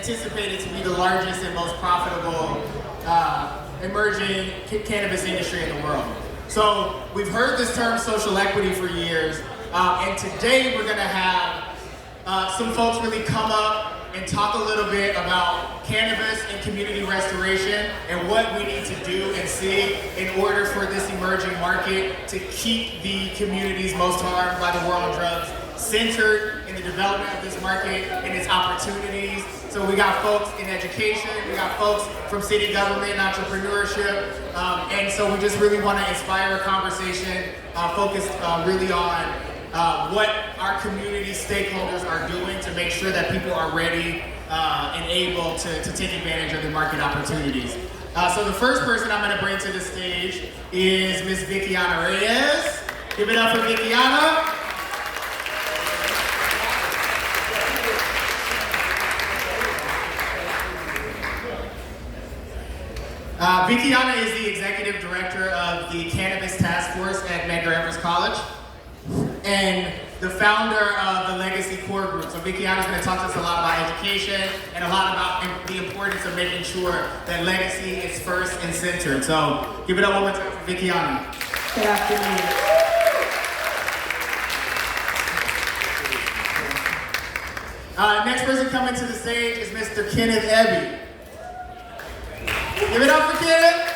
anticipated to be the largest and most profitable emerging cannabis industry in the world. So we've heard this term social equity for years, and today we're going to have some folks really come up and talk a little bit about cannabis and community restoration and what we need to do and see in order for this emerging market to keep the communities most harmed by the war on drugs centered in the development of this market and its opportunities. So we got folks in education, we got folks from city government and entrepreneurship, and so we just really want to inspire a conversation focused really on what our community stakeholders are doing to make sure that people are ready and able to take advantage of the market opportunities. So the first person I'm going to bring to the stage is Ms. Vickiana Reyes. Give it up for Vickiana. Vickiana is the executive director of the Cannabis Task Force at Medgar Evers College and the founder of the Legacy Core Group. So Vickiana is going to talk to us a lot about education and a lot about the importance of making sure that legacy is first and centered. So give it up one more time for Vickiana. Good afternoon. Next person coming to the stage is Mr. Kenneth Ebby. Give it up for Kenneth.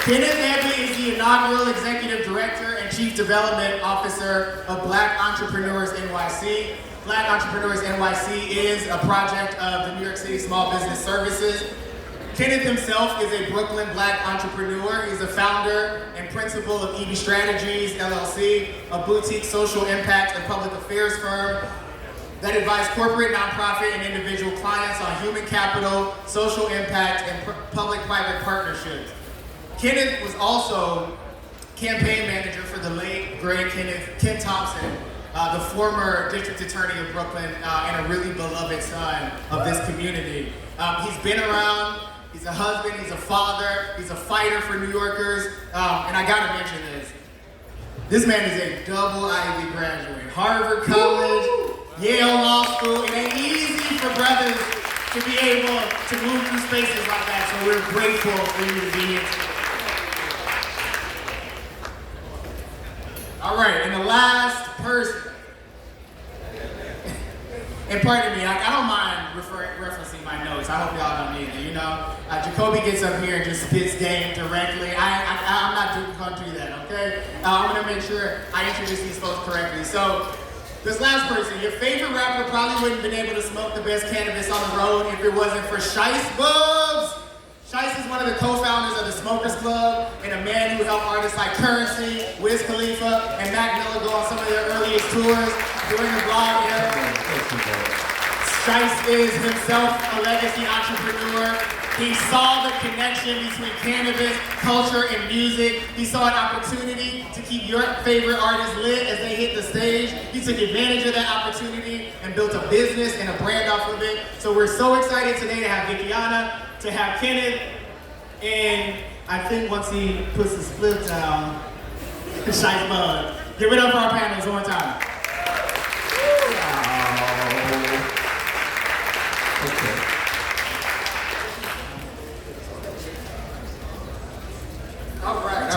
Kenneth Ebby is the inaugural Executive Director and Chief Development Officer of Black Entrepreneurs NYC. Black Entrepreneurs NYC is a project of the New York City Small Business Services. Kenneth himself is a Brooklyn Black entrepreneur. He's the founder and principal of EB Strategies, LLC, a boutique social impact and public affairs firm that advise corporate, nonprofit, and individual clients on human capital, social impact, and public-private partnerships. Kenneth was also campaign manager for the late, great Ken Thompson, the former district attorney of Brooklyn, and a really beloved son of this community. He's been around, he's a husband, he's a father, he's a fighter for New Yorkers, and I gotta mention this. This man is a double Ivy graduate, Harvard College, Yale Law School. It ain't easy for brothers to be able to move through spaces like that, so we're grateful for you to be here today. All right, and the last person, and pardon me, I don't mind referencing my notes. I hope y'all don't either, you know? Jacoby gets up here and just spits game directly. I'm not going to do that, okay? I'm going to make sure I introduce these folks correctly. So, this last person, your favorite rapper probably wouldn't have been able to smoke the best cannabis on the road if it wasn't for Sheist Bubz. Sheist is one of the co-founders of the Smokers Club and a man who helped artists like Currency, Wiz Khalifa, and Mac Miller go on some of their earliest tours during the blog era. Sheist is himself a legacy entrepreneur. He saw the connection between cannabis, culture, and music. He saw an opportunity to keep your favorite artists lit as they hit the stage. He took advantage of that opportunity and built a business and a brand off of it. So we're so excited today to have Vickiana, to have Kenneth, and I think once he puts the split down, Sheist Bubz. Give it up for our panelists one more time. Okay. All right.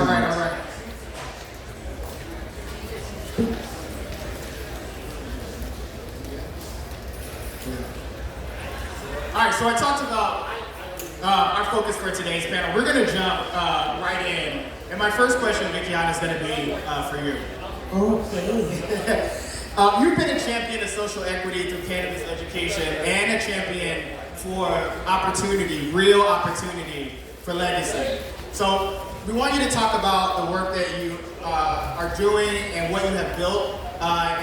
All right, so I talked about our focus for today's panel. We're going to jump right in. And my first question, Vickiana, is going to be for you. Okay. You've been a champion of social equity through cannabis education and a champion for opportunity, real opportunity for legacy. So we want you to talk about the work that you are doing and what you have built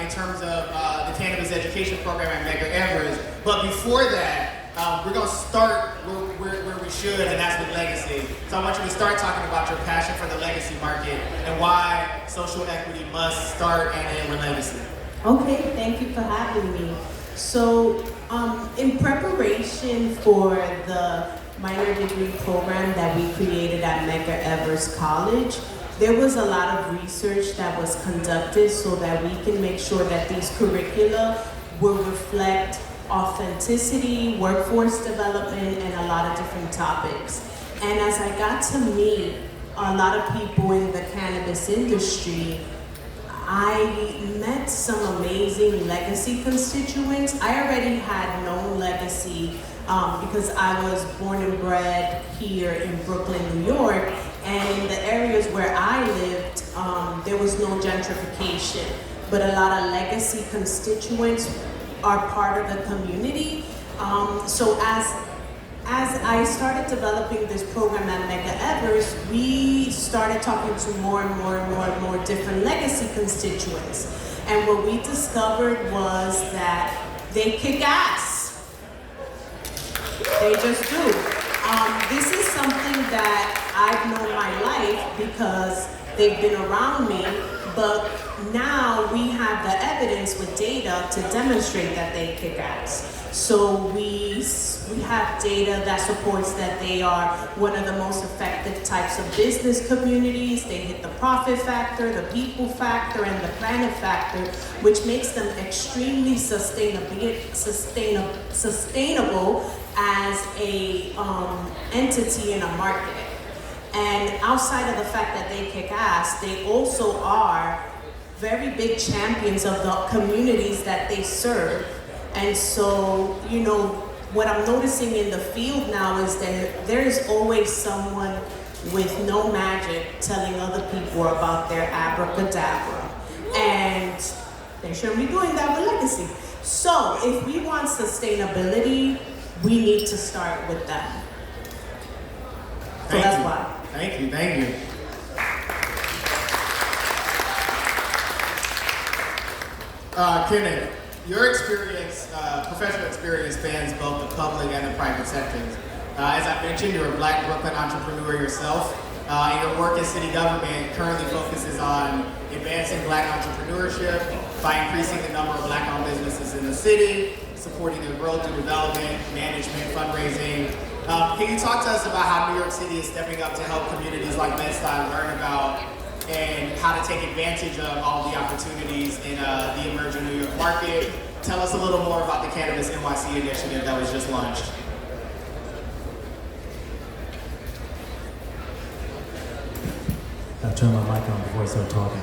in terms of the cannabis education program at Medgar Evers. But before that, we're going to start where we should, and that's with legacy. So I want you to start talking about your passion for the legacy market and why social equity must start and end with legacy. Okay, thank you for having me. So, in preparation for the minor degree program that we created at Medgar Evers College, there was a lot of research that was conducted so that we can make sure that these curricula will reflect authenticity, workforce development, and a lot of different topics. And as I got to meet a lot of people in the cannabis industry, I met some amazing legacy constituents. I already had known legacy because I was born and bred here in Brooklyn, New York, and in the areas where I lived, there was no gentrification, but a lot of legacy constituents are part of the community. So as I started developing this program at Mega Evers, we started talking to more and more different legacy constituents. And what we discovered was that they kick ass. They just do. This is something that I've known my life because they've been around me, but now we have the evidence with data to demonstrate that they kick ass. So we have data that supports that they are one of the most effective types of business communities. They hit the profit factor, the people factor, and the planet factor, which makes them extremely sustainable as a entity in a market. And outside of the fact that they kick ass, they also are very big champions of the communities that they serve. And so, you know, what I'm noticing in the field now is that there is always someone with no magic telling other people about their abracadabra. And they shouldn't be doing that with legacy. So if we want sustainability, we need to start with them. So that's why. Thank you. Kenneth, your experience, professional experience, spans both the public and the private sectors. As I mentioned, you're a Black Brooklyn entrepreneur yourself, and your work in city government currently focuses on advancing Black entrepreneurship by increasing the number of Black-owned businesses in the city, supporting their growth through development, management, fundraising. Can you talk to us about how New York City is stepping up to help communities like Bed-Stuy learn about and how to take advantage of all the opportunities in the emerging New York market? Tell us a little more about the Cannabis NYC initiative that was just launched. I've turned my mic on before I start talking.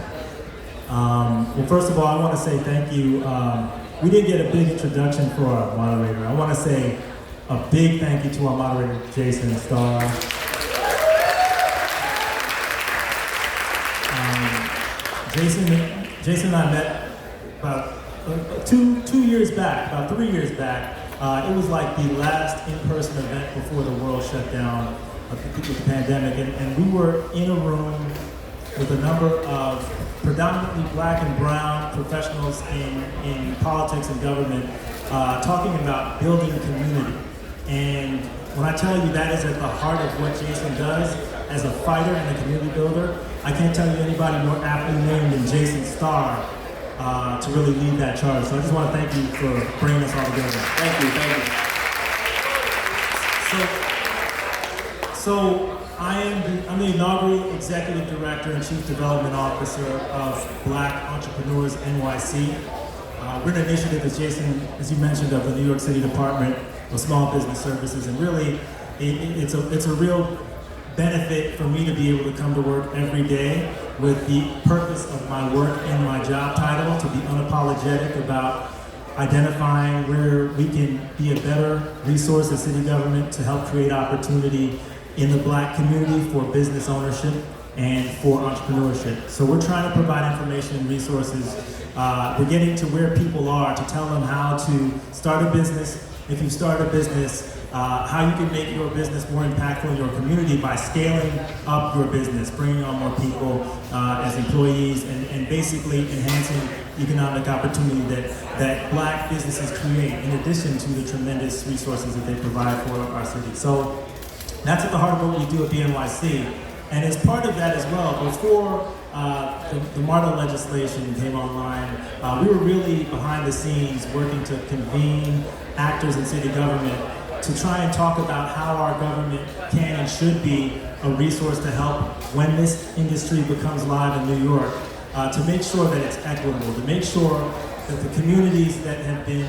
Well, first of all, I want to say thank you. We didn't get a big introduction for our moderator. I want to say a big thank you to our moderator, Jason Starr. Jason and I met about 2 years back, about 3 years back. It was like the last in-person event before the world shut down with the pandemic, and we were in a room with a number of predominantly Black and brown professionals in politics and government talking about building community. And when I tell you that is at the heart of what Jason does as a fighter and a community builder, I can't tell you anybody more aptly named than Jason Starr to really lead that charge. So I just want to thank you for bringing us all together. Thank you. So I'm the inaugural Executive Director and Chief Development Officer of Black Entrepreneurs NYC. We're an initiative, as you mentioned, of the New York City Department of Small Business Services, and really, it's a real benefit for me to be able to come to work every day with the purpose of my work and my job title to be unapologetic about identifying where we can be a better resource as city government to help create opportunity in the Black community for business ownership and for entrepreneurship. So we're trying to provide information and resources. We're getting to where people are to tell them how to start a business. If you start a business, how you can make your business more impactful in your community by scaling up your business, bringing on more people as employees, and basically enhancing economic opportunity that Black businesses create, in addition to the tremendous resources that they provide for our city. So that's at the heart of what we do at BNYC. And as part of that as well, before the MARTA legislation came online, we were really behind the scenes working to convene actors in city government to try and talk about how our government can and should be a resource to help when this industry becomes live in New York, to make sure that it's equitable, to make sure that the communities that have been,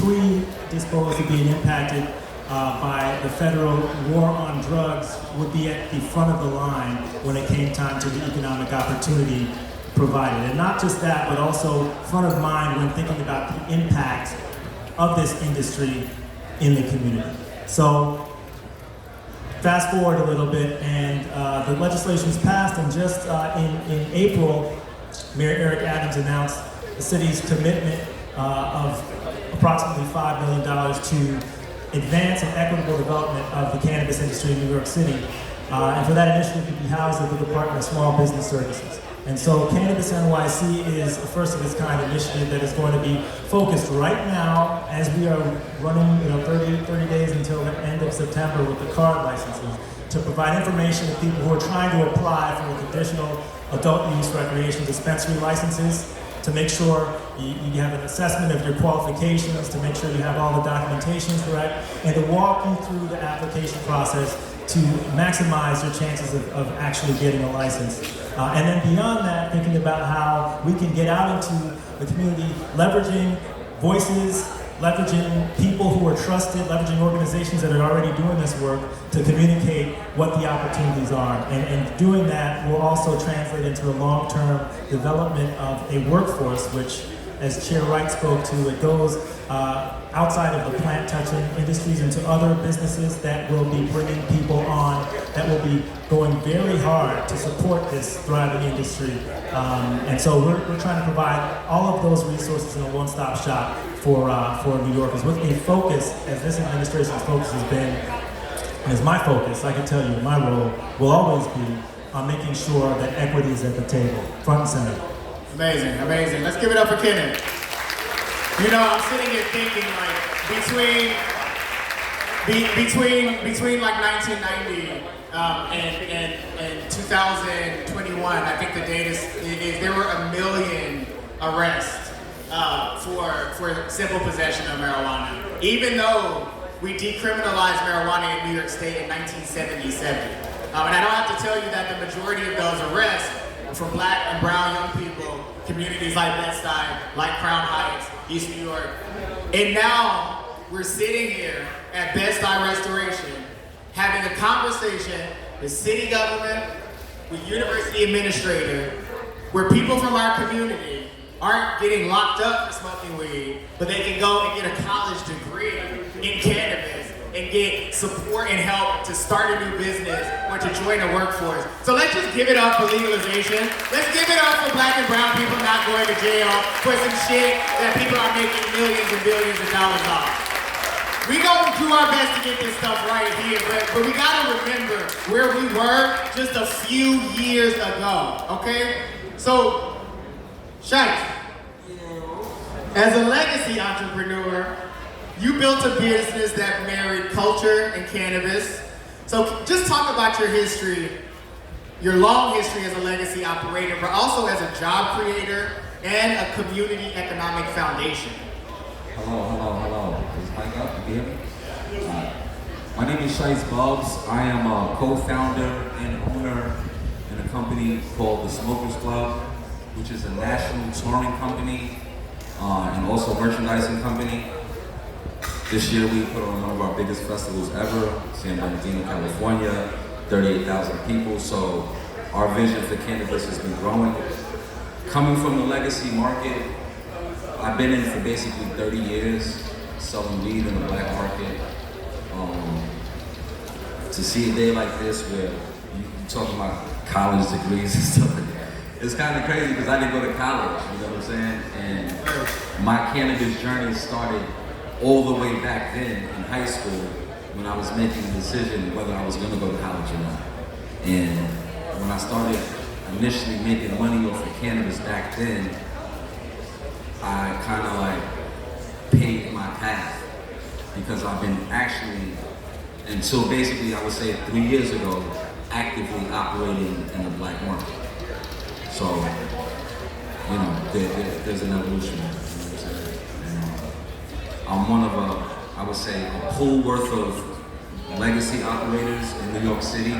predisposed to being impacted by the federal war on drugs would be at the front of the line when it came time to the economic opportunity provided. And not just that, but also front of mind when thinking about the impact of this industry in the community. So fast forward a little bit, and the legislation's passed, and just in April, Mayor Eric Adams announced the city's commitment of approximately $5 million to advance and equitable development of the cannabis industry in New York City. And for that initiative to be housed at the Department of Small Business Services. And so Cannabis NYC is a first of its kind initiative that is going to be focused right now as we are running 30 days until the end of September with the card licenses to provide information to people who are trying to apply for the conditional adult use recreation dispensary licenses, to make sure you have an assessment of your qualifications, to make sure you have all the documentation correct, and to walk you through the application process to maximize your chances of actually getting a license. And then beyond that, thinking about how we can get out into the community, leveraging voices, leveraging people who are trusted, leveraging organizations that are already doing this work to communicate what the opportunities are. And doing that will also translate into a long-term development of a workforce, which, as Chair Wright spoke to, it goes outside of the plant-touching industries into other businesses that will be bringing people on, that will be going very hard to support this thriving industry. And so we're trying to provide all of those resources in a one-stop shop for New Yorkers, with a focus, as this administration's focus has been, and is my focus, I can tell you, my role will always be on making sure that equity is at the table, front and center. Amazing, amazing. Let's give it up for Kenneth. I'm sitting here thinking, like, between like 1990 and 2021, I think the data is there were 1 million arrests for simple possession of marijuana, even though we decriminalized marijuana in New York State in 1977. And I don't have to tell you that the majority of those arrests were from Black and brown young people, communities like Bed-Stuy, like Crown Heights, East New York. And now we're sitting here at Bed-Stuy Restoration having a conversation with city government, with university administrator, where people from our community aren't getting locked up for smoking weed, but they can go and get a college degree in cannabis and get support and help to start a new business or to join the workforce. So let's just give it up for legalization. Let's give it up for Black and brown people not going to jail for some shit that people are making millions and billions of dollars off. We gonna do our best to get this stuff right here, but we gotta remember where we were just a few years ago, okay? So, Sheist, as a legacy entrepreneur, you built a business that married culture and cannabis. So just talk about your history, your long history as a legacy operator, but also as a job creator and a community economic foundation. Hello. Is mic up? You hear me? My name is Sheist Bubz. I am a co-founder and owner in a company called the Smokers Club, which is a national touring company and also merchandising company. This year we put on one of our biggest festivals ever, San Bernardino, California, 38,000 people. So our vision for cannabis has been growing. Coming from the legacy market, I've been in for basically 30 years, selling weed in the black market. To see a day like this where you talking about college degrees and stuff like that, it's kind of crazy because I didn't go to college, you know what I'm saying? And my cannabis journey started all the way back then in high school when I was making a decision whether I was going to go to college or not. And when I started initially making money off of cannabis back then, I kind of like paved my path because I've been actually, until basically I would say 3 years ago, actively operating in the black market. So, there's an evolution. You know what I'm saying? And, I'm one of I would say, a pool worth of legacy operators in New York City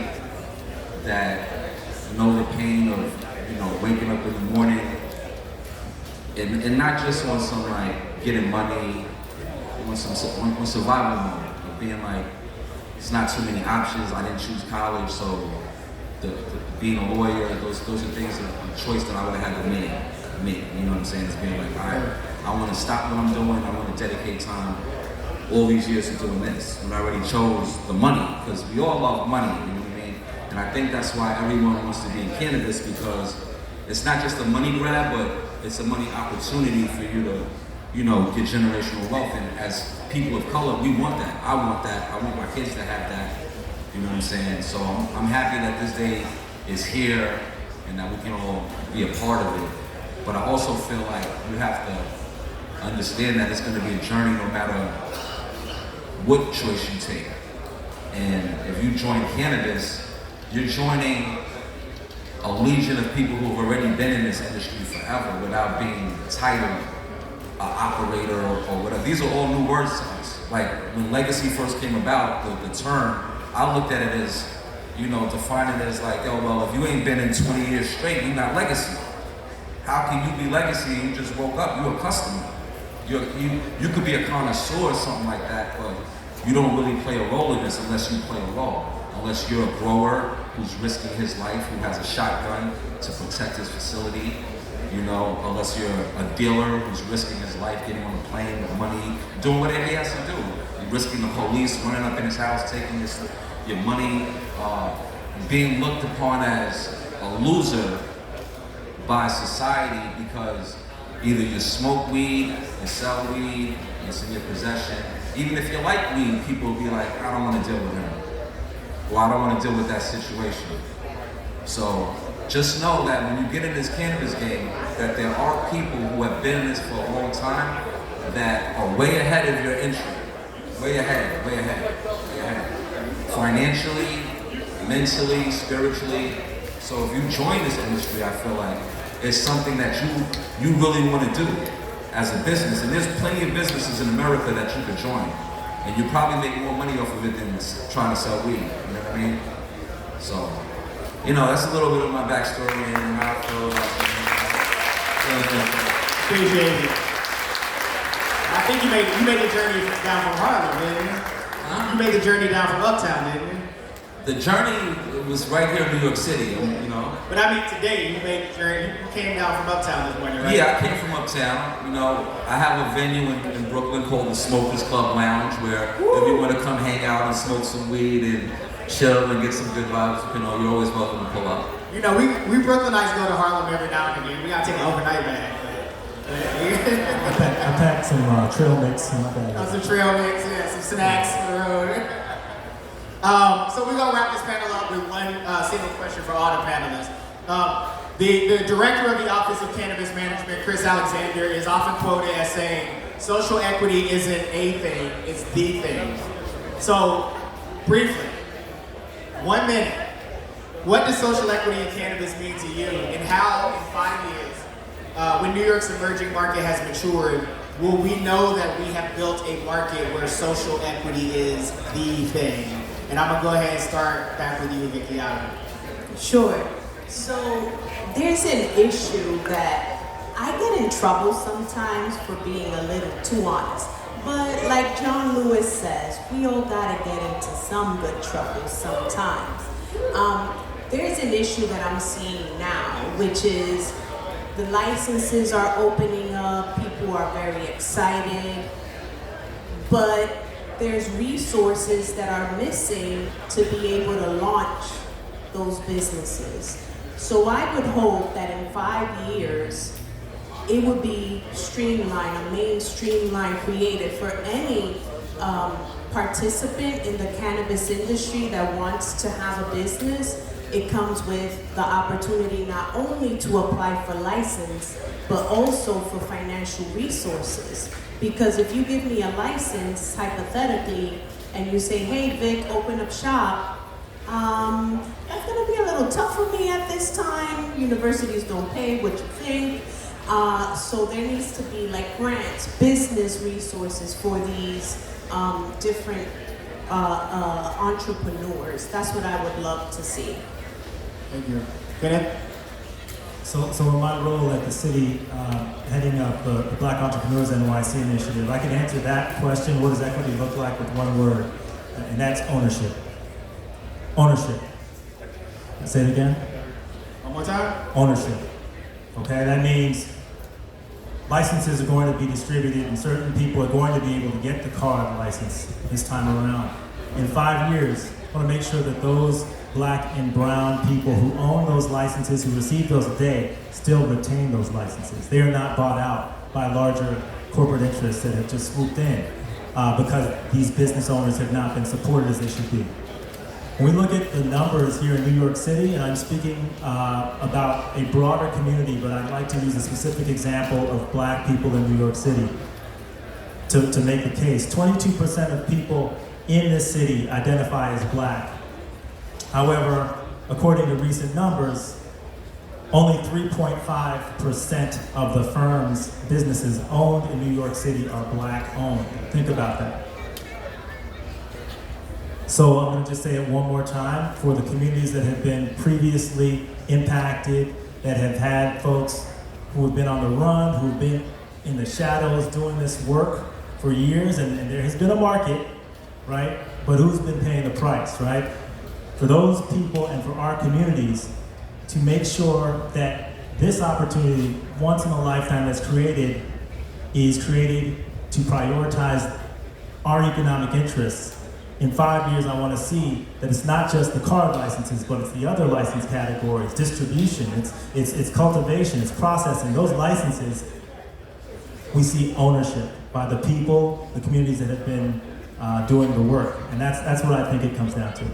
that know the pain of, waking up in the morning and not just on some like getting money, on survival mode, of being like, it's not too many options. I didn't choose college, so being a lawyer, those are things, a choice that I would have had to make. You know what I'm saying? It's being like, all right, I want to stop what I'm doing. I want to dedicate time all these years to doing this. When I already chose the money, because we all love money, you know what I mean? And I think that's why everyone wants to be in cannabis, because it's not just a money grab, but it's a money opportunity for you to, you know, get generational wealth. And as people of color, we want that. I want that. I want my kids to have that. You know what I'm saying? So I'm happy that this day is here and that we can all be a part of it. But I also feel like you have to understand that it's going to be a journey no matter what choice you take. And if you join cannabis, you're joining a legion of people who have already been in this industry forever without being titled an operator or whatever. These are all new words to us. Like when legacy first came about, the term, I looked at it as, you know, defining it as like, oh, well, if you ain't been in 20 years straight, you're not legacy. How can you be legacy and you just woke up? You're a customer. You could be a connoisseur or something like that, but you don't really play a role in this unless you play a role. Unless you're a grower who's risking his life, who has a shotgun to protect his facility, you know, unless you're a dealer who's risking his life, getting on a plane with money, doing whatever he has to do. You're risking the police, running up in his house, taking your money, being looked upon as a loser by society because either you smoke weed, you sell weed, it's in your possession. Even if you like weed, people will be like, I don't want to deal with him. Or I don't want to deal with that situation. So just know that when you get in this cannabis game, that there are people who have been in this for a long time that are way ahead of your entry. Way ahead. Financially, mentally, spiritually. So if you join this industry, I feel like it's something that you really want to do as a business. And there's plenty of businesses in America that you could join. And you probably make more money off of it than trying to sell weed, you know what I mean? So, you know, that's a little bit of my backstory and how I feel about Appreciate it. I think you made the journey down from Harlem, didn't you? Huh? You made the journey down from Uptown, didn't you? The journey was right here in New York City, you know? But I mean, today you made the journey. You came down from Uptown this morning, right? Yeah, I came from Uptown. You know, I have a venue in Brooklyn called the Smokers Club Lounge where if you want to come hang out and smoke some weed and chill and get some good vibes, you know, you're always welcome to pull up. You know, we Brooklynites go to Harlem every now and again. We gotta take an overnight bag. I packed some trail mix in my bag. Some trail mix, yeah, some snacks for the road. So we're gonna wrap this panel up with one single question for all the panelists. The director of the Office of Cannabis Management, Chris Alexander, is often quoted as saying, social equity isn't a thing, it's the thing. So, briefly, 1 minute, what does social equity in cannabis mean to you, and how in 5 years, when New York's emerging market has matured, will we know that we have built a market where social equity is the thing? And I'm gonna go ahead and start back with you, Vicky. Sure. So there's an issue that I get in trouble sometimes for being a little too honest. But like John Lewis says, we all gotta get into some good trouble sometimes. There's an issue that I'm seeing now, which is the licenses are opening up, people are very excited, but there's resources that are missing to be able to launch those businesses. So I would hope that in 5 years, it would be streamlined, a mainstream line created for any participant in the cannabis industry that wants to have a business. It comes with the opportunity not only to apply for license, but also for financial resources. Because if you give me a license, hypothetically, and you say, hey, Vic, open up shop, that's gonna be a little tough for me at this time. Universities don't pay what you think. So there needs to be like grants, business resources for these different entrepreneurs. That's what I would love to see. Thank you. Kenneth? So in my role at the city, heading up the Black Entrepreneurs NYC initiative, I can answer that question, what does equity look like, with one word, and that's ownership. Ownership. Say it again. One more time. Ownership. Okay, that means licenses are going to be distributed and certain people are going to be able to get the card license this time around. In 5 years, I want to make sure that those Black and brown people who own those licenses, who receive those today, still retain those licenses. They are not bought out by larger corporate interests that have just swooped in because these business owners have not been supported as they should be. When we look at the numbers here in New York City, and I'm speaking about a broader community, but I'd like to use a specific example of Black people in New York City to make the case. 22% of people in this city identify as Black. However, according to recent numbers, only 3.5% of the firms, businesses owned in New York City are Black owned. Think about that. So I'm going to just say it one more time. For the communities that have been previously impacted, that have had folks who have been on the run, who've been in the shadows doing this work for years, and there has been a market, right? But who's been paying the price, right? For those people and for our communities to make sure that this opportunity, once in a lifetime, that's created, is created to prioritize our economic interests. In 5 years, I want to see that it's not just the card licenses, but it's the other license categories, distribution, it's cultivation, it's processing. Those licenses, we see ownership by the people, the communities that have been doing the work. And that's what I think it comes down to.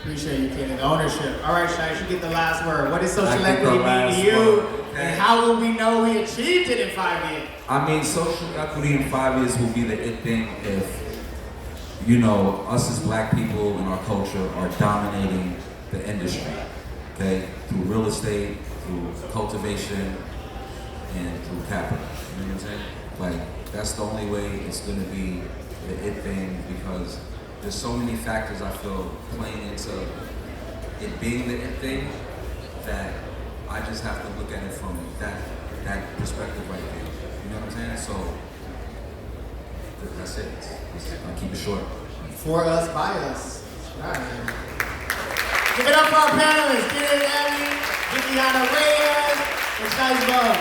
Appreciate you, Ken. Ownership. All right, Sheist, you get the last word. What does social equity mean to you? Okay. And how will we know we achieved it in 5 years? I mean, social equity in 5 years will be the it thing if, you know, us as Black people in our culture are dominating the industry, okay? Through real estate, through cultivation, and through capital. You know what I'm saying? Like, that's the only way it's gonna be the it thing, because there's so many factors I feel playing into it being the it thing that I just have to look at it from that perspective right there. You know what I'm saying? So that's it. I'll keep it short. For us, by us. All right. Give it up for our panelists. Kenneth Abby, Viviana Reyes, and Sheist Bubz.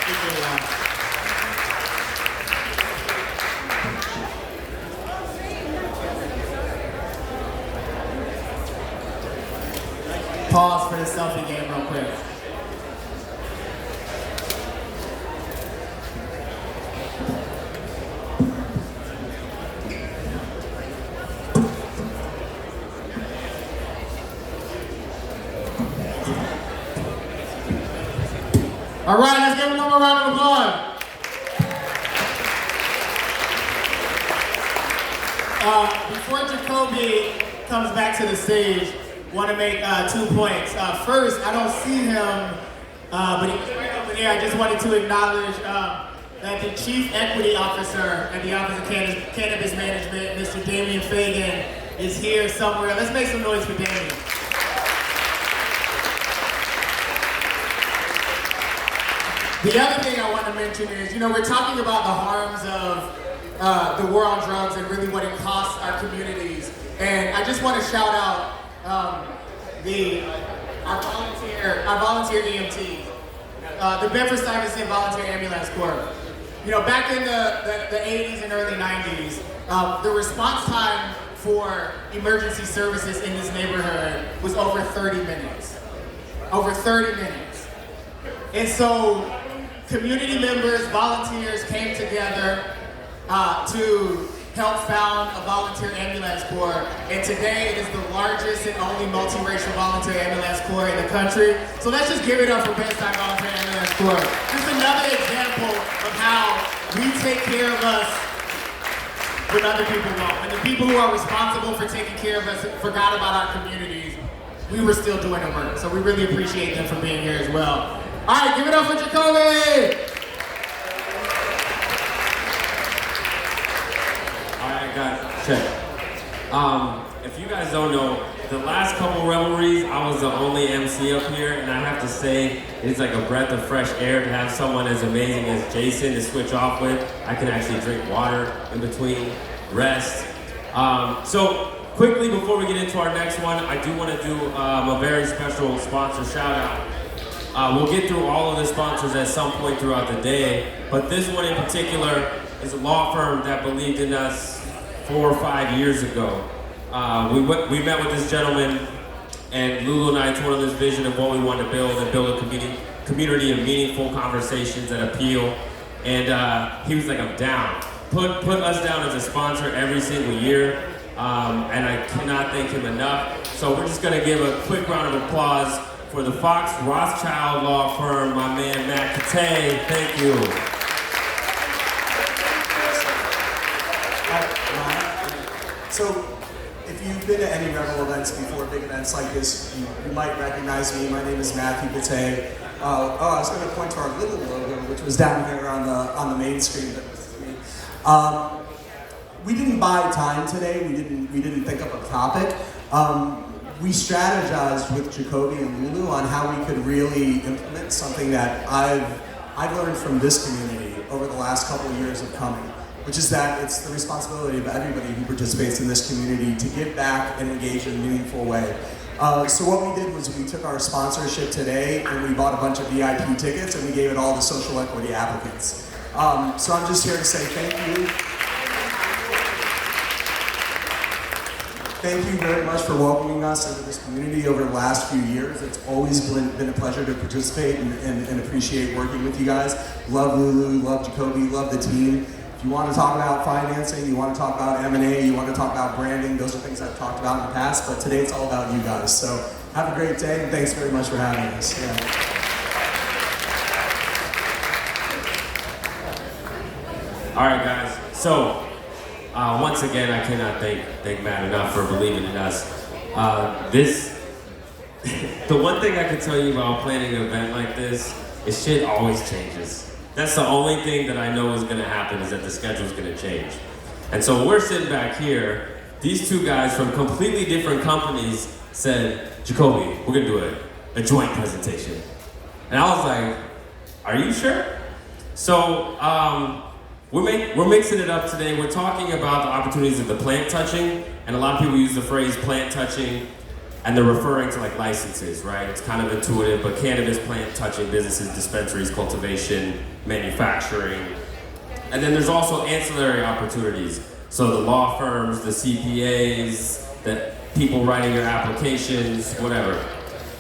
Appreciate it, y'all. Pause for the selfie game real quick. All right, let's give him one more round of applause. Before Jacoby comes back to the stage, want to make 2 points. First, I don't see him, but he's right over there. I just wanted to acknowledge that the Chief Equity Officer at the Office of Cannabis Management, Mr. Damian Fagan, is here somewhere. Let's make some noise for Damian. The other thing I want to mention is, you know, we're talking about the harms of the war on drugs and really what it costs our communities. And I just want to shout out our volunteer EMTs, the Bedford-Stuyvesant Volunteer Ambulance Corps. You know, back in the 80s and early 90s, the response time for emergency services in this neighborhood was over 30 minutes. Over 30 minutes. And so community members, volunteers came together to help found a volunteer ambulance corps. And today it is the largest and only multiracial volunteer ambulance corps in the country. So let's just give it up for Bed-Stuy Volunteer Ambulance Corps. Just another example of how we take care of us when other people don't. When the people who are responsible for taking care of us forgot about our communities, we were still doing the work. So we really appreciate them for being here as well. All right, give it up for Jacoby! Alright, guys, check. If you guys don't know, the last couple Revelries, I was the only MC up here, and I have to say, it's like a breath of fresh air to have someone as amazing as Jason to switch off with. I can actually drink water in between, rest. So quickly, before we get into our next one, I do want to do a very special sponsor shout out. We'll get through all of the sponsors at some point throughout the day, but this one in particular is a law firm that believed in us 4 or 5 years ago. We met with this gentleman, and Lulu and I told him this vision of what we want to build and build a community of meaningful conversations that appeal. And he was like, I'm down. Put us down as a sponsor every single year, and I cannot thank him enough. So we're just gonna give a quick round of applause for the Fox Rothschild Law Firm, my man Matt Katay. Thank you. So, if you've been to any Revel events before, big events like this, you might recognize me. My name is Matthew Katay. I was going to point to our little logo, which was down here on the main screen. But we didn't buy time today. We didn't think up a topic. We strategized with Jacoby and Lulu on how we could really implement something that I've learned from this community over the last couple of years of coming, which is that it's the responsibility of everybody who participates in this community to give back and engage in a meaningful way. So what we did was we took our sponsorship today and we bought a bunch of VIP tickets and we gave it all to social equity applicants. So I'm just here to say thank you. Thank you very much for welcoming us into this community over the last few years. It's always been a pleasure to participate and appreciate working with you guys. Love Lulu, love Jacoby, love the team. If you want to talk about financing, you want to talk about M&A, you want to talk about branding, those are things I've talked about in the past, but today it's all about you guys. So have a great day and thanks very much for having us. Yeah. All right, guys. So once again, I cannot thank Matt enough for believing in us. The one thing I can tell you about planning an event like this is shit always changes. That's the only thing that I know is gonna happen, is that the schedule's gonna change. And so we're sitting back here, these two guys from completely different companies said, Jacoby, we're gonna do a joint presentation. And I was like, are you sure? So we're mixing it up today. We're talking about the opportunities of the plant touching, and a lot of people use the phrase plant touching, and they're referring to like licenses, right? It's kind of intuitive, but cannabis plant touching businesses, dispensaries, cultivation, manufacturing. And then there's also ancillary opportunities. So the law firms, the CPAs, the people writing your applications, whatever.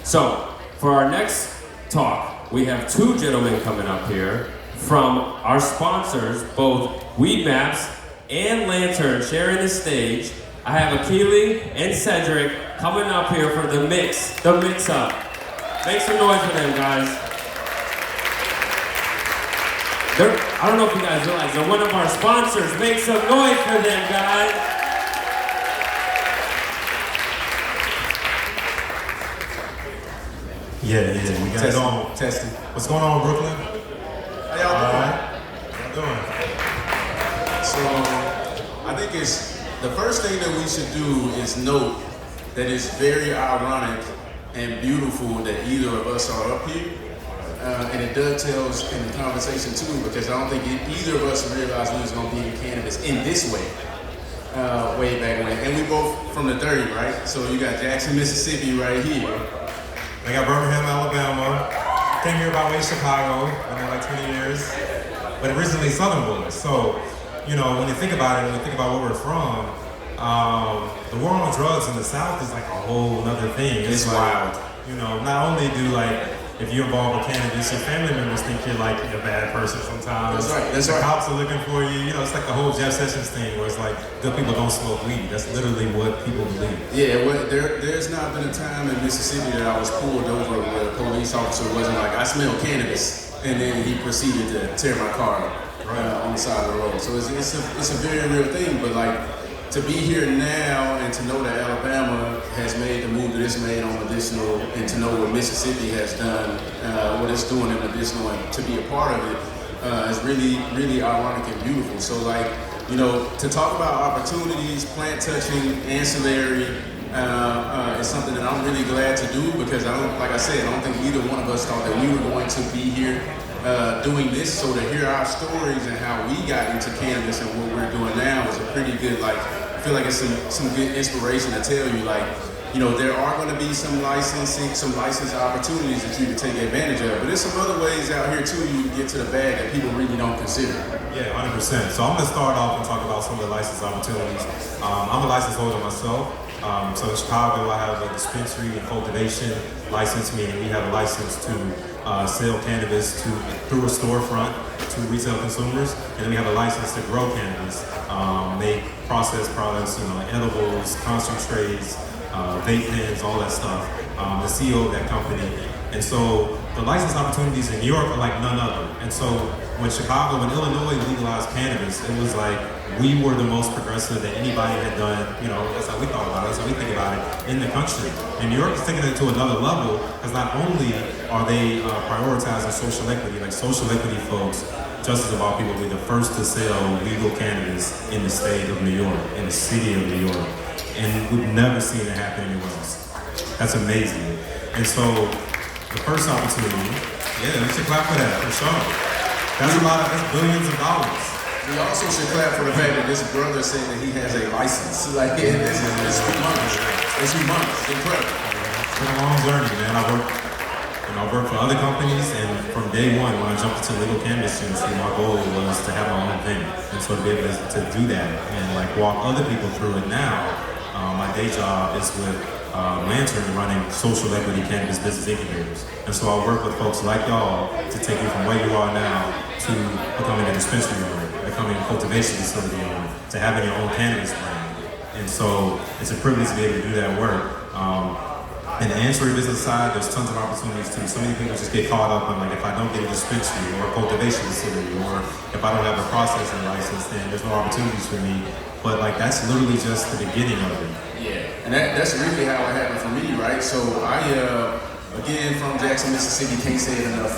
So for our next talk, we have two gentlemen coming up here from our sponsors, both Weed Maps and Lantern, sharing the stage. I have Akili and Cedric coming up here for the mix-up. Make some noise for them, guys. I don't know if you guys realize, they're one of our sponsors. Make some noise for them, guys. Yeah, we got it on. Testing. What's going on, Brooklyn? How y'all doing? How y'all doing? So, I think the first thing that we should do is note that it's very ironic and beautiful that either of us are up here. And it dovetails in the conversation too, because I don't think either of us realized we was gonna be in cannabis in this way, way back when. And we both from the 30, right? So you got Jackson, Mississippi right here. I got Birmingham, Alabama. Came here by way of Chicago, been there like 20 years. But originally Southern Boys. So, you know, when you think about it, when you think about where we're from, the war on drugs in the South is like a whole other thing. It's like, wild. You know, not only do like, if you're involved with cannabis, your family members think you're like a bad person sometimes. That's right, that's the right. cops are looking for you. You know, it's like the whole Jeff Sessions thing where it's like, good people don't smoke weed. That's literally what people believe. Yeah, well, there's not been a time in Mississippi that I was pulled over where a police officer wasn't like, I smell cannabis, and then he proceeded to tear my car up on the side of the road. So it's a very real thing, but like, to be here now and to know that Alabama has made the move that it's made on medicinal, and to know what Mississippi has done, what it's doing in medicinal, and to be a part of it is really, really ironic and beautiful. So like, you know, to talk about opportunities, plant touching, ancillary, It's something that I'm really glad to do because like I said, I don't think either one of us thought that we were going to be here doing this. So to hear our stories and how we got into cannabis and what we're doing now is a pretty good, like, I feel like it's some good inspiration to tell you, like, you know, there are going to be some license opportunities that you can take advantage of. But there's some other ways out here too you can get to the bag that people really don't consider. Yeah, 100%. So I'm going to start off and talk about some of the license opportunities. I'm a license holder myself. So in Chicago, I have a dispensary and cultivation license, meaning we have a license to sell cannabis through a storefront to retail consumers, and then we have a license to grow cannabis, make processed products, you know, edibles, concentrates, vape pens, all that stuff. The CEO of that company. And so the license opportunities in New York are like none other. And so when Illinois legalized cannabis, it was like we were the most progressive that anybody had done. You know, that's how we thought about it, that's how we think about it in the country. And New York is taking it to another level because not only are they prioritizing social equity, like social equity folks, Justice of all people, will be the first to sell legal cannabis in the state of New York, in the city of New York. And we've never seen it happen anywhere else. That's amazing. And so the first opportunity, yeah, we should clap for that, for sure. That's billions of dollars. We also should clap for the fact that this brother said that he has a license. Like, this is humongous. It's humongous. It's incredible. It's been a long journey, man. I worked for other companies, and from day one, when I jumped into legal cannabis industry, my goal was to have my own thing. And so to be able to do that and like walk other people through it now, my day job is with Lantern running social equity cannabis business incubators. And so I work with folks like y'all to take you from where you are now to becoming a dispensary owner, becoming a cultivation facility owner, to having your own cannabis brand. And so it's a privilege to be able to do that work. In the ancillary business side, there's tons of opportunities too. So many people just get caught up on like, if I don't get a dispensary or a cultivation facility, or if I don't have a processing license, then there's no opportunities for me. But like, that's literally just the beginning of it. Yeah, and that's really how it happened for me, right? So I, again, from Jackson, Mississippi, can't say it enough.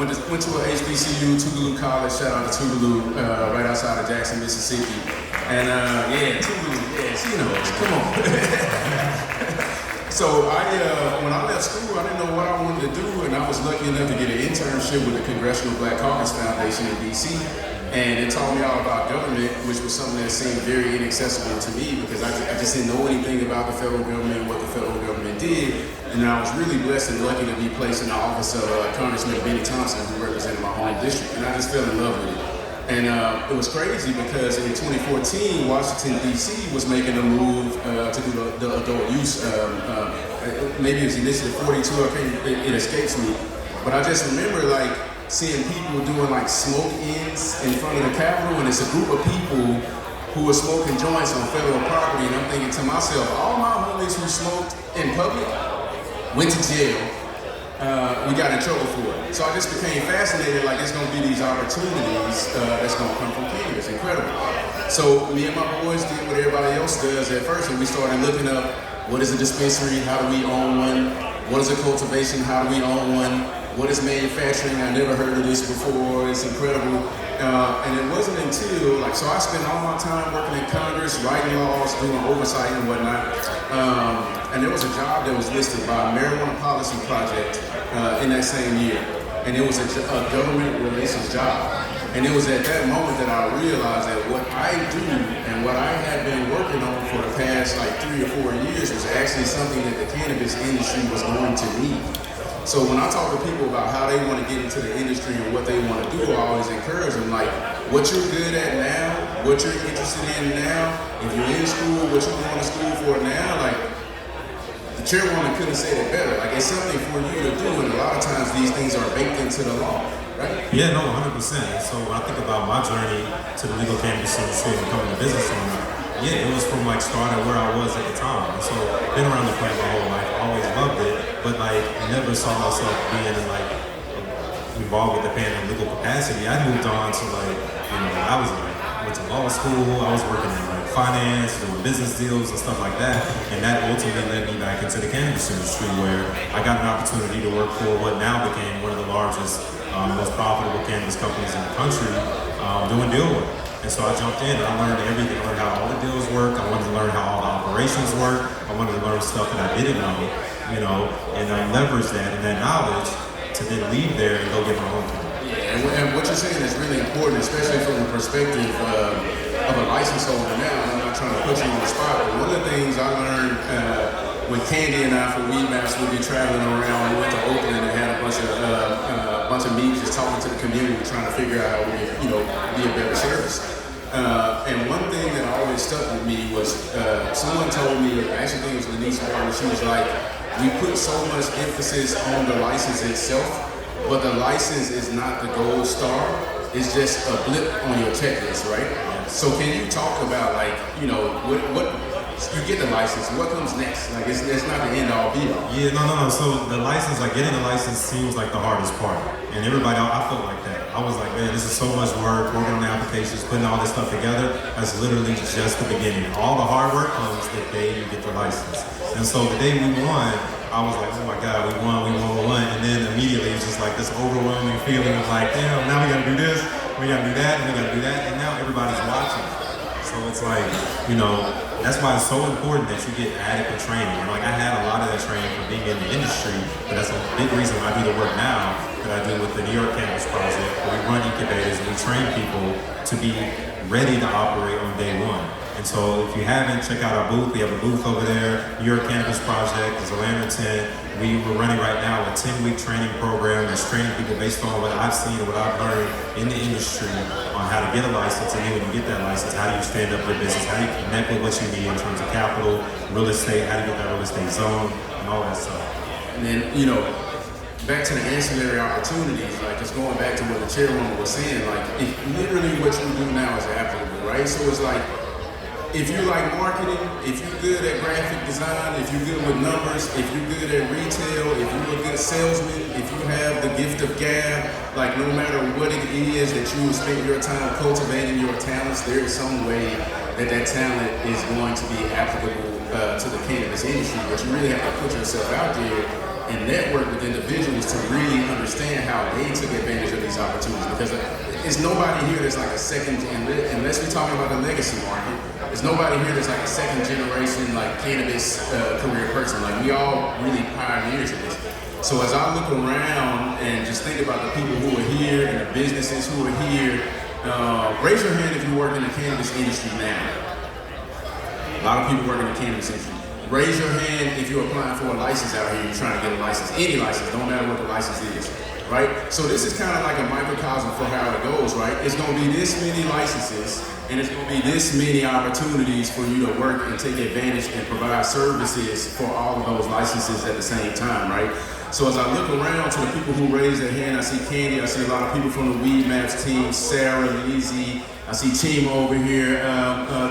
Went to a HBCU, Tougaloo College, shout out to Tougaloo, right outside of Jackson, Mississippi. And yeah, Tougaloo, yeah, she knows, come on. So when I left school, I didn't know what I wanted to do, and I was lucky enough to get an internship with the Congressional Black Caucus Foundation in DC. And it taught me all about government, which was something that seemed very inaccessible to me because I just didn't know anything about the federal government, what the federal government did. And I was really blessed and lucky to be placed in the office of Congressman Benny Thompson, who represented my home district. And I just fell in love with it. And it was crazy because in 2014, Washington, D.C. was making a move to do the adult use. Maybe it was Initiative 42, it escapes me. But I just remember like seeing people doing like smoke-ins in front of the Capitol, and it's a group of people who are smoking joints on federal property. And I'm thinking to myself, all my homies who smoked in public went to jail. We got in trouble for it. So I just became fascinated, like there's gonna be these opportunities that's gonna come from cannabis. Incredible. So me and my boys did what everybody else does at first, and we started looking up what is a dispensary, how do we own one, what is a cultivation, how do we own one, what is manufacturing, I never heard of this before, it's incredible. And it wasn't until, like, so I spent all my time working in Congress, writing laws, doing oversight and whatnot. And there was a job that was listed by Marijuana Policy Project in that same year. And it was a government relations job. And it was at that moment that I realized that what I do and what I had been working on for the past like 3 or 4 years was actually something that the cannabis industry was going to need. So when I talk to people about how they want to get into the industry and what they want to do, I always encourage them, like, what you're good at now, what you're interested in now, if you're in school, what you're going to school for now, like, the chairwoman couldn't say it better. Like, it's something for you to do, and a lot of times these things are baked into the law, right? Yeah, no, 100%. So when I think about my journey to the legal cannabis industry and becoming a business owner, yeah, it was from like starting where I was at the time. And so been around the plant my whole life, always loved it, but like never saw myself being like involved with the pen in legal capacity. I moved on to like, you know, I went to law school, I was working in like finance, doing business deals and stuff like that. And that ultimately led me back into the cannabis industry where I got an opportunity to work for what now became one of the largest, most profitable cannabis companies in the country, doing deal work. And so I jumped in and I learned everything. I learned how all the deals work. I wanted to learn how all the operations work. I wanted to learn stuff that I didn't know, you know, and I leveraged that and that knowledge to then leave there and go get my own company. Yeah, and what you're saying is really important, especially from the perspective of a license holder now. I'm not trying to put you on the spot, but one of the things I learned with Candy and I for Weed Maps, we'd be traveling around. We went to Oakland and had a bunch of meetings just talking to the community, trying to figure out how we, you know, be a better service. And one thing that always stuck with me was someone told me, I actually think it was Denise Barber, she was like, we put so much emphasis on the license itself, but the license is not the gold star. It's just a blip on your checklist, right? So can you talk about, like, you know, what you get the license, what comes next? Like, it's not the end all be all. Yeah, no. So the license, like getting the license seems like the hardest part. And everybody, I felt like that. I was like, man, this is so much work, working on the applications, putting all this stuff together. That's literally just the beginning. All the hard work comes the day you get the license. And so the day we won, I was like, oh my God, we won. And then immediately it was just like this overwhelming feeling of like, damn, now we gotta do this, we gotta do that, and we gotta do that. And now everybody's watching. So it's like, you know, that's why it's so important that you get adequate training. And like I had a lot of that training from being in the industry, but that's a big reason why I do the work now that I do with the New York Cannabis Project, where we run incubators and we train people to be ready to operate on day one. And so if you haven't, check out our booth. We have a booth over there, New York Cannabis Project, there's a lantern tent. We're running right now a 10-week training program that's training people based on what I've seen and what I've learned in the industry on how to get a license. And then when you get that license, how do you stand up your business? How do you connect with what you need in terms of capital, real estate, how do you get that real estate zone, and all that stuff. And then, you know, back to the ancillary opportunities, like just going back to what the chairwoman was saying, like literally what you do now is applicable, right? So it's like, if you like marketing, if you're good at graphic design, if you're good with numbers, if you're good at retail, if you're a good salesman, if you have the gift of gab, like no matter what it is that you spend your time cultivating your talents, there is some way that that talent is going to be applicable to the cannabis industry. But you really have to put yourself out there and network with individuals to really understand how they took advantage of these opportunities. Because there's nobody here that's like a second, unless we're talking about the legacy market, there's nobody here that's like a second generation like cannabis career person. Like we all really pioneers in this. So as I look around and just think about the people who are here and the businesses who are here, raise your hand if you work in the cannabis industry now. A lot of people work in the cannabis industry. Raise your hand if you're applying for a license out here, you're trying to get a license, any license, don't matter what the license is, right? So this is kind of like a microcosm for how it goes, right? It's gonna be this many licenses, and it's gonna be this many opportunities for you to work and take advantage and provide services for all of those licenses at the same time, right? So as I look around to the people who raise their hand, I see Candy, I see a lot of people from the Weed Maps team, Sarah, Lizzie, I see Chima over here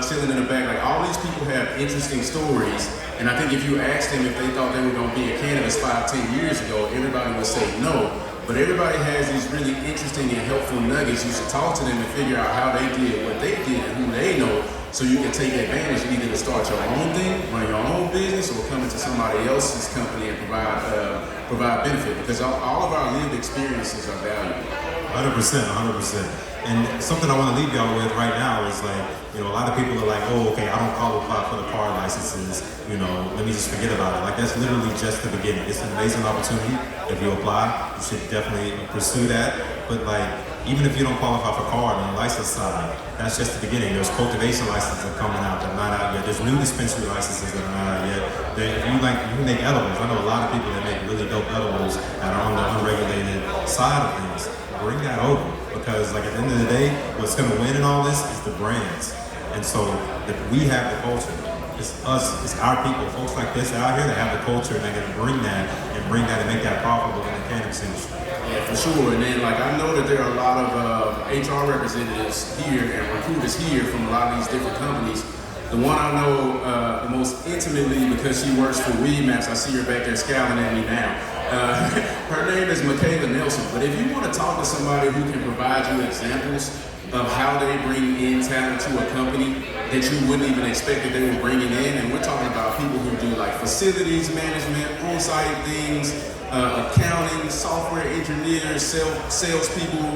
chilling in the back. Like all these people have interesting stories. And I think if you asked them if they thought they were gonna be in cannabis 5-10 years ago, everybody would say no. But everybody has these really interesting and helpful nuggets. You should talk to them and figure out how they did what they did and who they know, so you can take advantage either to start your own thing, run your own business, or come into somebody else's company and provide benefit. Because all of our lived experiences are valuable. 100%. And something I want to leave y'all with right now is like, you know, a lot of people are like, oh, okay, I don't qualify for the car licenses, you know, let me just forget about it. Like that's literally just the beginning. It's an amazing opportunity. If you apply, you should definitely pursue that. But like, even if you don't qualify for car on the license side, that's just the beginning. There's cultivation licenses that are coming out that are not out yet. There's new dispensary licenses that are not out yet. If you make edibles, I know a lot of people that make really dope edibles that are on the unregulated side of things. Bring that over, because like at the end of the day, what's gonna win in all this is the brands. And so if we have the culture, it's us, it's our people, folks like this out here that have the culture and they're gonna bring that and make that profitable in the cannabis industry. Yeah, for sure. And then like I know that there are a lot of HR representatives here and recruiters here from a lot of these different companies. The one I know the most intimately because she works for Weed Maps, I see her back there scowling at me now. Her name is Michaela Nelson, but if you want to talk to somebody who can provide you examples of how they bring in talent to a company that you wouldn't even expect that they were bringing in, and we're talking about people who do like facilities management, on-site things, accounting, software engineers, salespeople,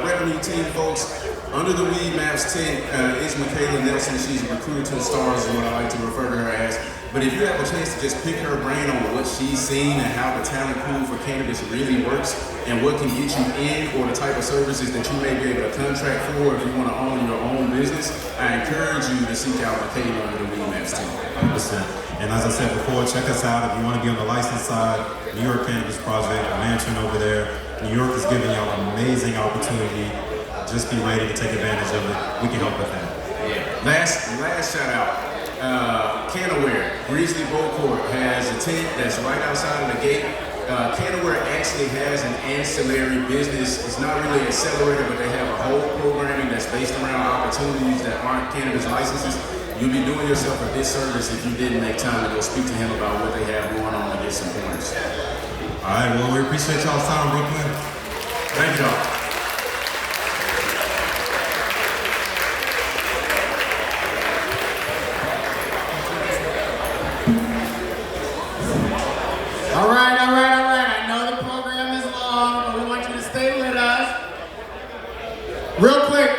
revenue team folks, Under the Weed Maps tent is Michaela Nelson. She's a recruiter to the stars, is what I like to refer to her as. But if you have a chance to just pick her brain on what she's seen and how the talent pool for cannabis really works and what can get you in or the type of services that you may be able to contract for if you want to own your own business, I encourage you to seek out Michaela under the Weed Maps tent. 100%. And as I said before, check us out if you want to be on the license side. New York Cannabis Project, Lantern over there. New York is giving y'all an amazing opportunity. Just be ready to take advantage of it. We can help with that. Yeah. Last shout out. Canaware, Grizzly Bowl Court has a tent that's right outside of the gate. Canaware actually has an ancillary business. It's not really an accelerator, but they have a whole programming that's based around opportunities that aren't cannabis licenses. You'll be doing yourself a disservice if you didn't make time to go speak to him about what they have going on and get some pointers. All right, well, we appreciate y'all's time, Brooklyn. Thank y'all. All right. I know the program is long, but we want you to stay with us. Real quick,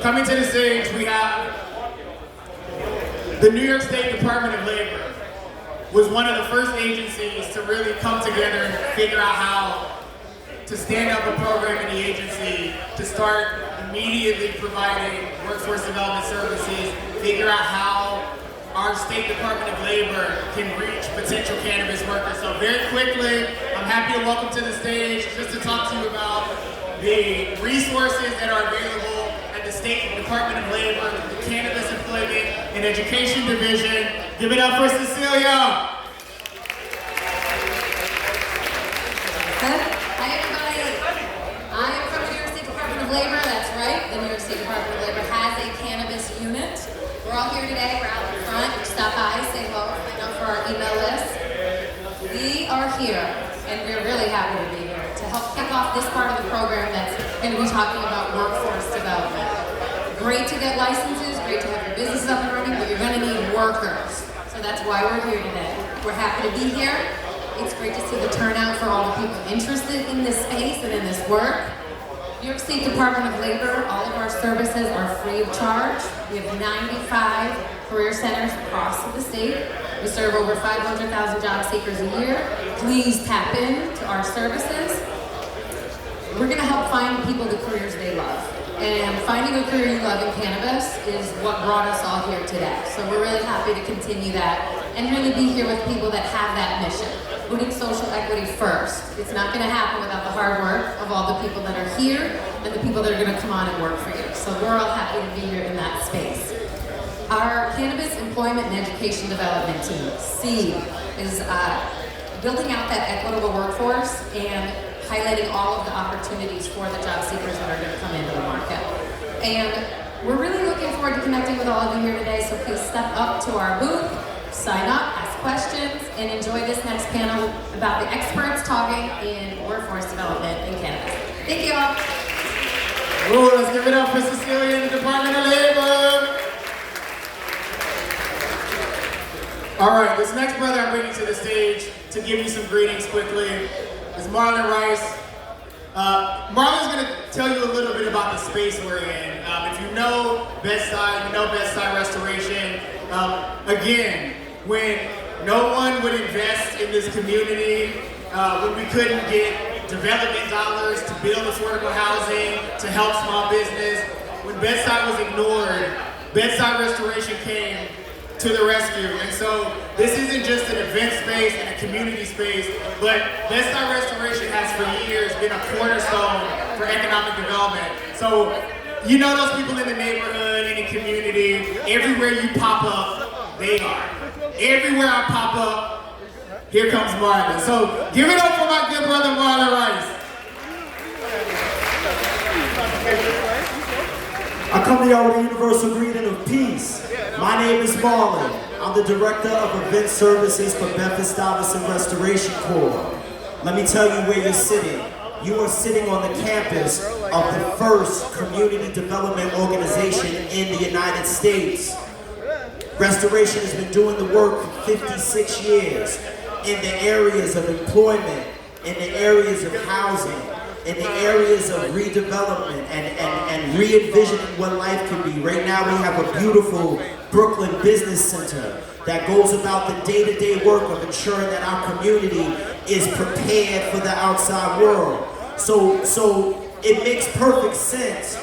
coming to the stage, we have the New York State Department of Labor. Was one of the first agencies to really come together and figure out how to stand up a program in the agency, to start immediately providing workforce development services, figure out how our State Department of Labor can reach potential cannabis workers. So very quickly, I'm happy to welcome to the stage just to talk to you about the resources that are available at the State Department of Labor, the Cannabis Employment and Education Division. Give it up for Cecilia. Hi everybody. I am from the New York State Department of Labor. That's right. The New York State Department of Labor has a cannabis unit. We're all here today. We're out in front. Stop by, say hello, sign up for our email list. We are here, and we're really happy to be here to help kick off this part of the program that's going to be talking about workforce development. Great to get licenses, great to have your business up and running, but you're going to need workers. So that's why we're here today. We're happy to be here. It's great to see the turnout for all the people interested in this space and in this work. New York State Department of Labor, all of our services are free of charge. We have 95 career centers across the state. We serve over 500,000 job seekers a year. Please tap in to our services. We're gonna help find people the careers they love. And finding a career you love in cannabis is what brought us all here today. So we're really happy to continue that and really be here with people that have that mission. Putting social equity first. It's not going to happen without the hard work of all the people that are here and the people that are going to come on and work for you. So we're all happy to be here in that space. Our Cannabis Employment and Education Development team, SEED, is building out that equitable workforce and highlighting all of the opportunities for the job seekers that are going to come into the market. And we're really looking forward to connecting with all of you here today, so please step up to our booth, sign up, ask questions, and enjoy this next panel about the experts talking in workforce development in cannabis. Thank you all. Ooh, let's give it up for Cecilia in the Department of Labor. All right, this next brother I'm bringing to the stage to give you some greetings quickly is Marlon Rice. Marlon's going to tell you a little bit about the space we're in. If you know Bedside, you know Bedside Restoration. Again, when no one would invest in this community, when we couldn't get development dollars to build affordable housing, to help small business, when Bedside was ignored, Bedside Restoration came to the rescue. And so this isn't just an event space and a community space, but Bedside Restoration has for years been a cornerstone for economic development. So you know those people in the neighborhood, in the community, everywhere you pop up, they are. Everywhere I pop up, here comes Marlon. So give it up for my good brother Marlon Rice. I come to y'all with a universal greeting of peace. My name is Marlon. I'm the Director of Event Services for Memphis-Stuyvesant Restoration Corps. Let me tell you where you're sitting. You are sitting on the campus of the first community development organization in the United States. Restoration has been doing the work for 56 years in the areas of employment, in the areas of housing, in the areas of redevelopment and re-envisioning what life can be. Right now we have a beautiful Brooklyn Business Center that goes about the day-to-day work of ensuring that our community is prepared for the outside world. So it makes perfect sense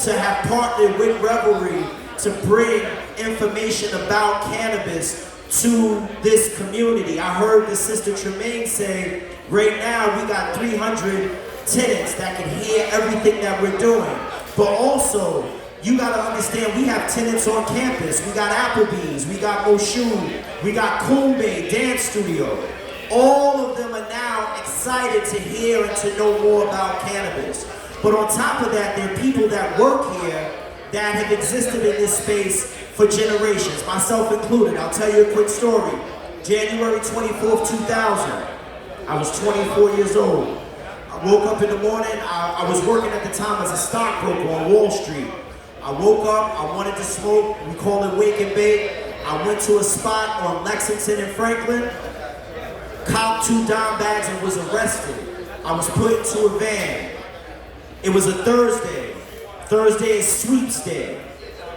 to have partnered with Revelry to bring information about cannabis to this community. I heard the sister Tremaine say, right now we got 300 tenants that can hear everything that we're doing. But also, you gotta understand we have tenants on campus. We got Applebee's, we got Moshoon, we got Kumbe Dance Studio. All of them are now excited to hear and to know more about cannabis. But on top of that, there are people that work here that have existed in this space for generations, myself included. I'll tell you a quick story. January 24th, 2000, I was 24 years old. I woke up in the morning, I was working at the time as a stockbroker on Wall Street. I woke up, I wanted to smoke, we call it wake and bake. I went to a spot on Lexington and Franklin, copped 2 dime bags and was arrested. I was put into a van. It was a Thursday. Thursday is sweeps day,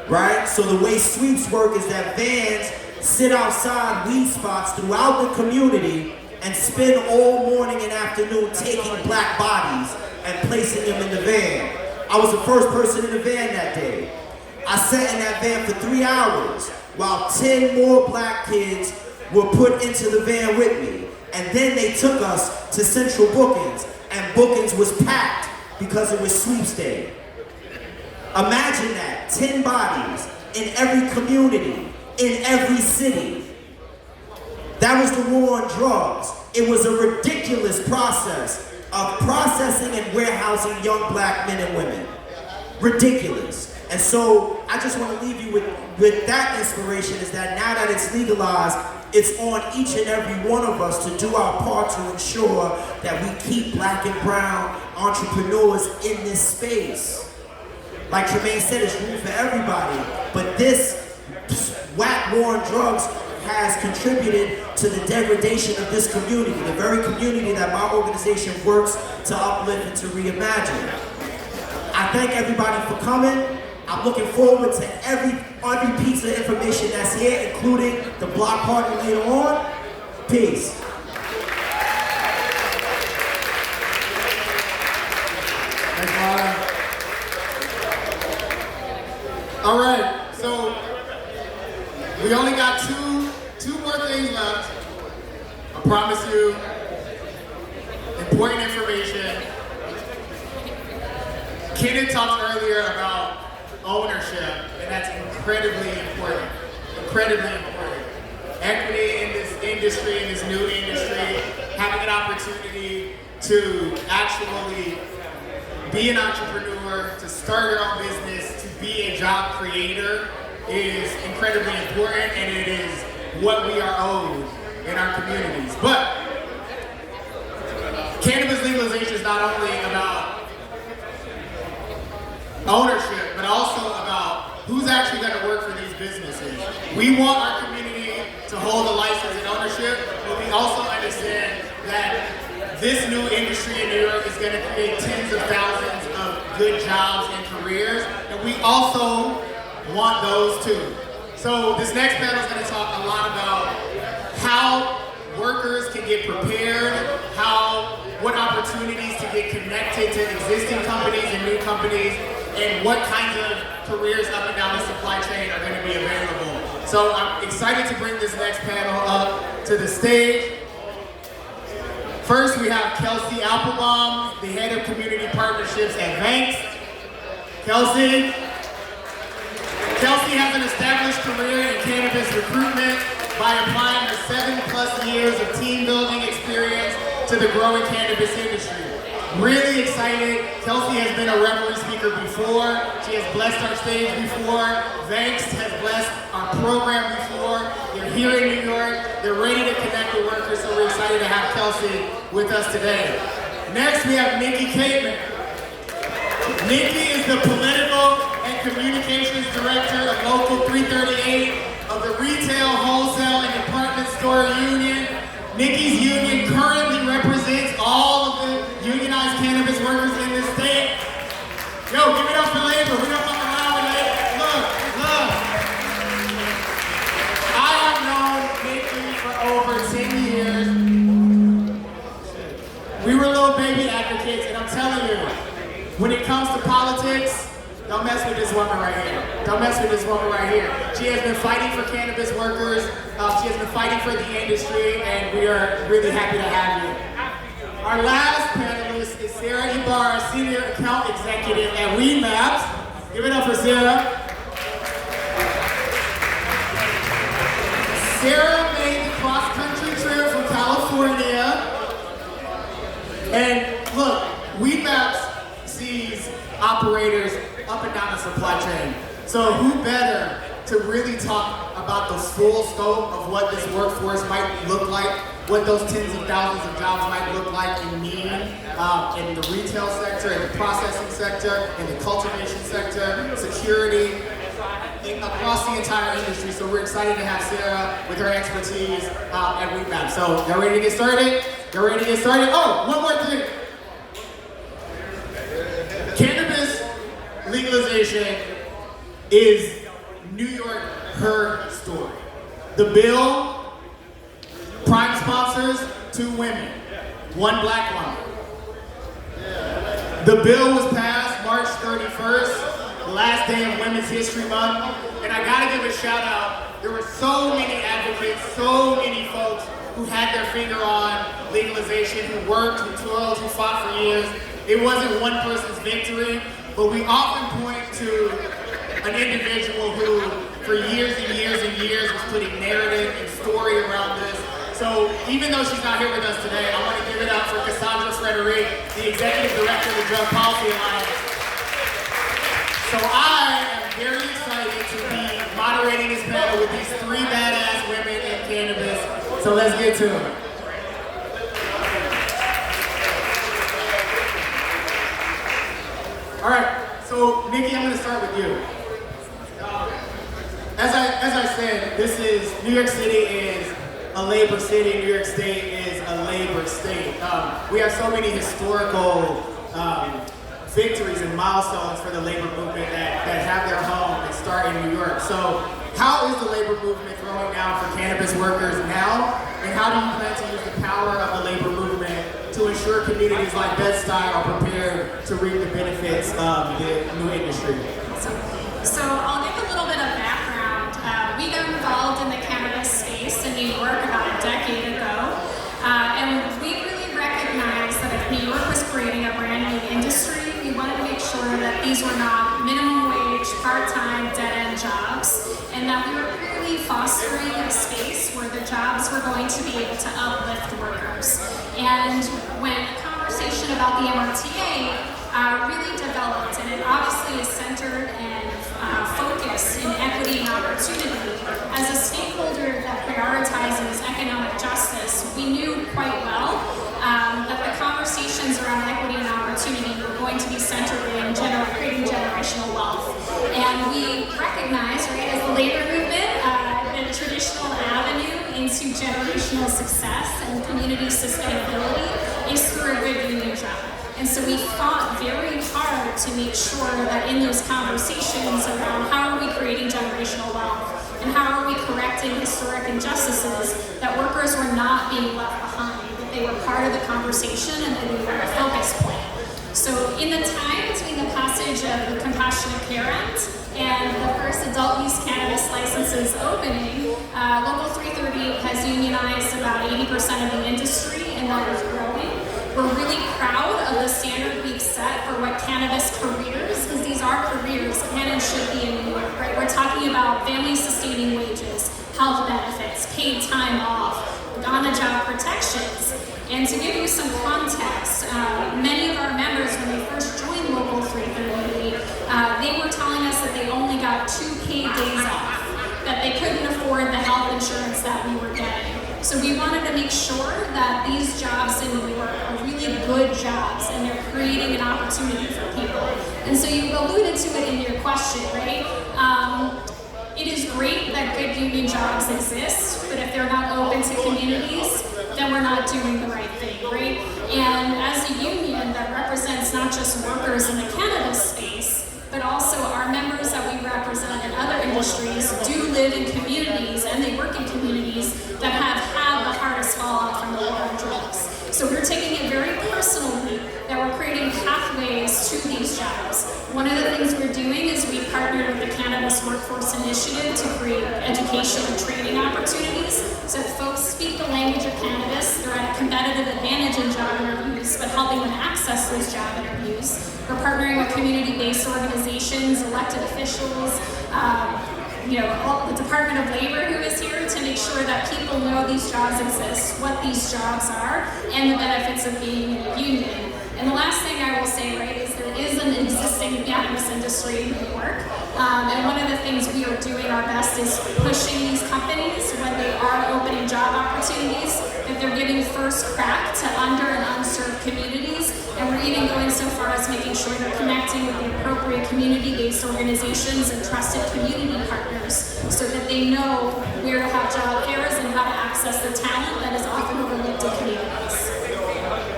right? So the way sweeps work is that vans sit outside weed spots throughout the community and spend all morning and afternoon taking black bodies and placing them in the van. I was the first person in the van that day. I sat in that van for 3 hours while 10 more black kids were put into the van with me. And then they took us to Central Bookings, and Bookings was packed because it was sweeps day. Imagine that, 10 bodies in every community, in every city. That was the war on drugs. It was a ridiculous process of processing and warehousing young black men and women. Ridiculous. And so I just want to leave you with that inspiration, is that now that it's legalized, it's on each and every one of us to do our part to ensure that we keep black and brown entrepreneurs in this space. Like Tremaine said, it's room for everybody, but this whack war on drugs has contributed to the degradation of this community, the very community that my organization works to uplift and to reimagine. I thank everybody for coming. I'm looking forward to every piece of information that's here, including the block party later on. Peace. Thanks, Mara. All right, so we only got two more things left. I promise you, important information. Kenneth talked earlier about ownership, and that's incredibly important. Incredibly important. Equity in this industry, in this new industry, having an opportunity to actually be an entrepreneur, to start your own business, to be a job creator is incredibly important, and it is what we are owed in our communities. But cannabis legalization is not only about ownership, but also about who's actually going to work for these businesses. We want our community to hold the license and ownership, but we also understand that this new industry in New York is going to create tens of thousands of good jobs and careers, and we also want those too. So this next panel is going to talk a lot about how workers can get prepared, what opportunities to get connected to existing companies and new companies, and what kinds of careers up and down the supply chain are going to be available. So I'm excited to bring this next panel up to the stage. First, we have Kelsey Applebaum, the head of community partnerships at Banks. Kelsey has an established career in cannabis recruitment by applying her 7+ years of team building experience to the growing cannabis industry. Really excited. Kelsey has been a Revelry speaker before. She has blessed our stage before. Banks has blessed our program before. They're here in New York. They're ready to connect with workers, so we're excited to have Kelsey with us today. Next, we have Nikki Caitman. Nikki is the Political and Communications Director of Local 338 of the Retail, Wholesale, and Department Store Union. Nikki's union currently represents all of the unionized cannabis workers Yo, give it up for labor. We don't fuck around with labor. Look. I have known Nikki for over 10 years. We were little baby advocates, and I'm telling you, when it comes to politics, don't mess with this woman right here. Don't mess with this woman right here. She has been fighting for cannabis workers. She has been fighting for the industry, and we are really happy to have you. Our last panelist is Sarah Ibarra, Senior Account Executive at WeedMaps. Give it up for Sarah. Sarah made the cross-country trip from California. And look, WeedMaps sees operators up and down the supply chain. So who better to really talk about the full scope of what this workforce might look like, what those tens of thousands of jobs might look like and mean in the retail sector, in the processing sector, in the cultivation sector, security, across the entire industry. So we're excited to have Sarah with her expertise at WeedMaps. So y'all ready to get started? Y'all ready to get started? Oh, one more thing. Cannabis legalization is New York, her story. The bill, prime sponsors, 2 women, 1 black woman. The bill was passed March 31st, the last day of Women's History Month, and I gotta give a shout out. There were so many advocates, so many folks who had their finger on legalization, who worked, who toiled, who fought for years. It wasn't one person's victory, but we often point to an individual who, for years and years and years, was putting narrative and story around this. So even though she's not here with us today, I want to give it up for Cassandra Frederick, the Executive Director of the Drug Policy Alliance. So I am very excited to be moderating this panel with these 3 badass women in cannabis. So let's get to it. All right, so Nikki, I'm gonna start with you. As I said, New York City is a labor city. New York State is a labor state. We have so many historical victories and milestones for the labor movement that have their home and start in New York. So how is the labor movement throwing down for cannabis workers now? And how do you plan to use the power of the labor movement to ensure communities like Bed-Stuy are prepared to reap the benefits of the new industry? So I'll give a little bit of background. We got involved in the cannabis space in New York about a decade ago. And we really recognized that if New York was creating a brand new industry, we wanted to make sure that these were not minimum wage, part-time, dead-end jobs, and that we were really fostering a space where the jobs were going to be able to uplift workers. And when the conversation about the MRTA really developed, and it obviously is centered and focused in equity and opportunity, as a stakeholder that prioritizes economic justice, we knew quite well that the conversations around equity and opportunity were going to be centered in creating generational wealth. And we recognize, right, as the labor movement, the traditional avenue into generational success and community sustainability is through a good union job. And so we fought very hard to make sure that in those conversations around how are we creating generational wealth and how are we correcting historic injustices, that workers were not being left behind, that they were part of the conversation and that they were a focus point. So in the time between the passage of the Compassionate Care Act and the first adult use cannabis licenses opening, Local 330 has unionized about 80% of the industry, and that is growing. We're really proud of the standard we've set for what cannabis careers, because these are careers, can and should be in New York, right? We're talking about family-sustaining wages, health benefits, paid time off, on-the-job protections. And to give you some context, many of our members, when they first joined Local 330, they were telling us that they only got 2 paid days off, that they couldn't afford the health insurance that we were getting. So we wanted to make sure that these jobs in New York are really good jobs and they're creating an opportunity for people. And so you alluded to it in your question, right? It is great that good union jobs exist, but if they're not open to communities, then we're not doing the right thing, right? And as a union that represents not just workers in the cannabis space, but also our members that we represent in other industries do live in communities and they work in communities that have had the hardest fallout from the war on drugs. So we're taking it very personally that we're creating pathways to these jobs. One of the things we're doing is we partnered with the Cannabis Workforce Initiative to create education and training opportunities so that folks speak the language of cannabis. They're at a competitive advantage in job interviews, but helping them access those job interviews. We're partnering with community-based organizations, elected officials, the Department of Labor who is here to make sure that people know these jobs exist, what these jobs are, and the benefits of being in a union. And the last thing I will say, right, is there is an existing cannabis industry in New York. And one of the things we are doing our best is pushing these companies when they are opening job opportunities, that they're giving first crack to under and unserved communities. And we're even going so far as making sure they're connecting with the appropriate community-based organizations and trusted community partners so that they know where to have job fairs and how to access the talent that is often overlooked in communities.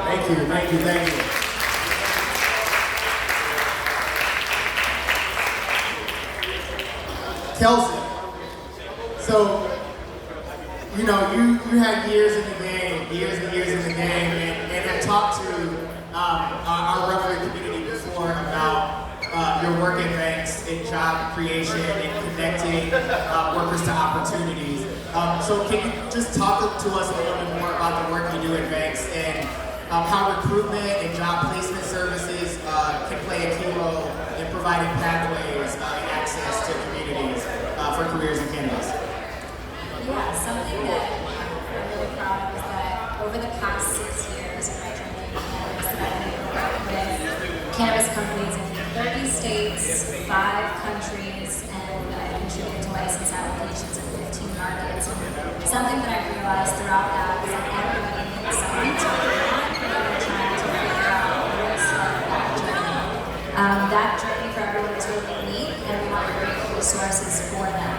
Thank you, thank you, thank you. Kelsey, so, you had years in the game, years and years in the game, and have talked to our Revelry community before about your work in banks, in job creation, and connecting workers to opportunities. So can you just talk to us a little bit more about the work you do in banks and how recruitment and job placement services can play a key role in providing pathways and access to communities for careers in cannabis? Yeah, something that I'm really proud of is that over the past 6 years of my journey in cannabis, that I've worked with cannabis companies in 30 states, 5 countries, and I've contributed to license applications in 15 markets. And something that I've realized throughout that is that everybody needs someone to rely on when they're trying to figure out where to start that journey. That journey for everyone is really unique, and we want to create resources for them.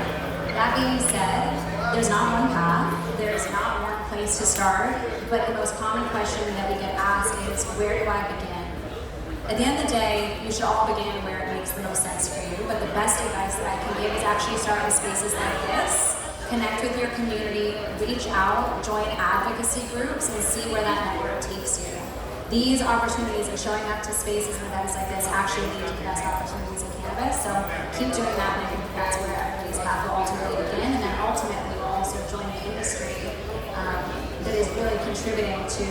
That being said, there's not one path, there's not one place to start, but the most common question that we get asked is, where do I begin? At the end of the day, you should all begin where it makes the most sense for you, but the best advice that I can give is actually start with spaces like this, connect with your community, reach out, join advocacy groups, and see where that network takes you. These opportunities and showing up to spaces and events like this actually lead to the best opportunities in cannabis, so keep doing that, and I think that's where everybody's path will ultimately begin, and then ultimately we'll also join an industry that is really contributing to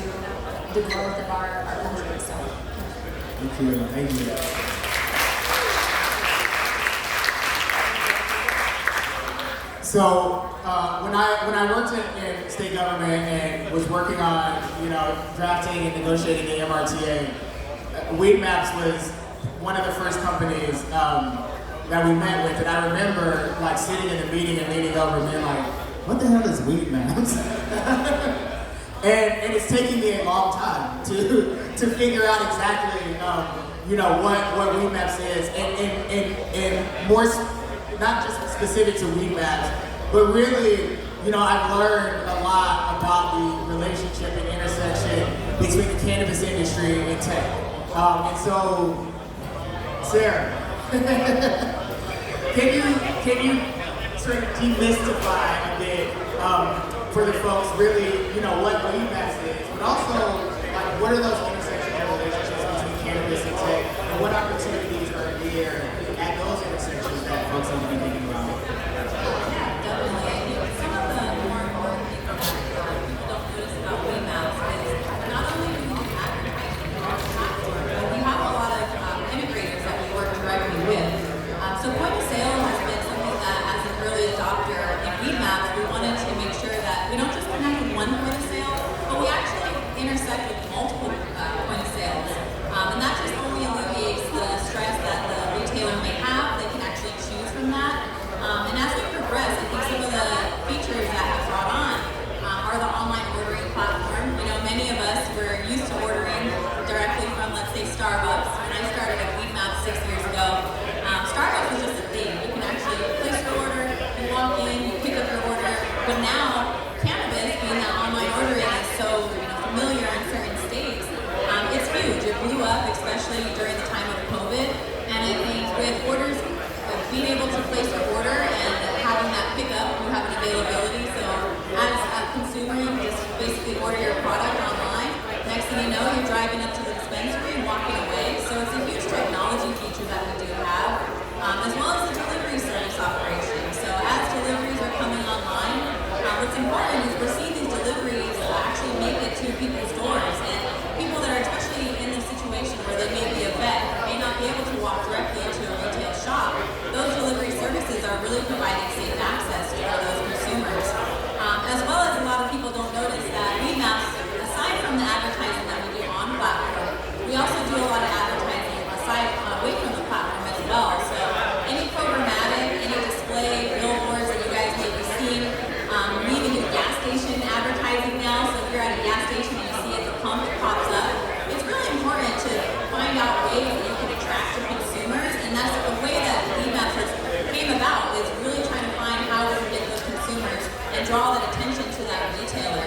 the growth of our country. So. Thank you, thank you. So when I worked in state government and was working on drafting and negotiating the MRTA, Weed Maps was one of the first companies that we met with, and I remember sitting in the meeting and leaning over and being like, "What the hell is Weed Maps?" and it's taking me a long time to figure out exactly what Weed Maps is, and more not just specific to Weed Maps, but really I've learned a lot about the relationship and intersection between the cannabis industry and tech. And so, Sarah, can you sort of demystify a bit for the folks really what Weed Maps is, but also what are those intersectional relationships between cannabis and tech, and what opportunities are there at those intersections that folks need to be thinking about? So point of sale has been something that, as an early adopter in Weed Maps, we wanted to make sure that we don't just connect with one point of sale, but we actually intersect with multiple point of sales. And that just only alleviates the stress people's doors. And people that are especially in the situation where they may be a vet, may not be able to walk directly into a retail shop, those delivery services are really providing safe access for those consumers. As well as a lot of people don't notice that we maps, aside from the advertising that we do on platform, we also do a lot of advertising aside away from the platform as well. So any programmatic, any display, billboards that you guys may be seeing, we even do gas station advertising now. So if you're at a gas station and you see at the pump it pops up, it's really important to find out ways that you can attract your consumers, and that's the way that Maps has came about, is really trying to find how we can get those consumers and draw that attention to that retailer.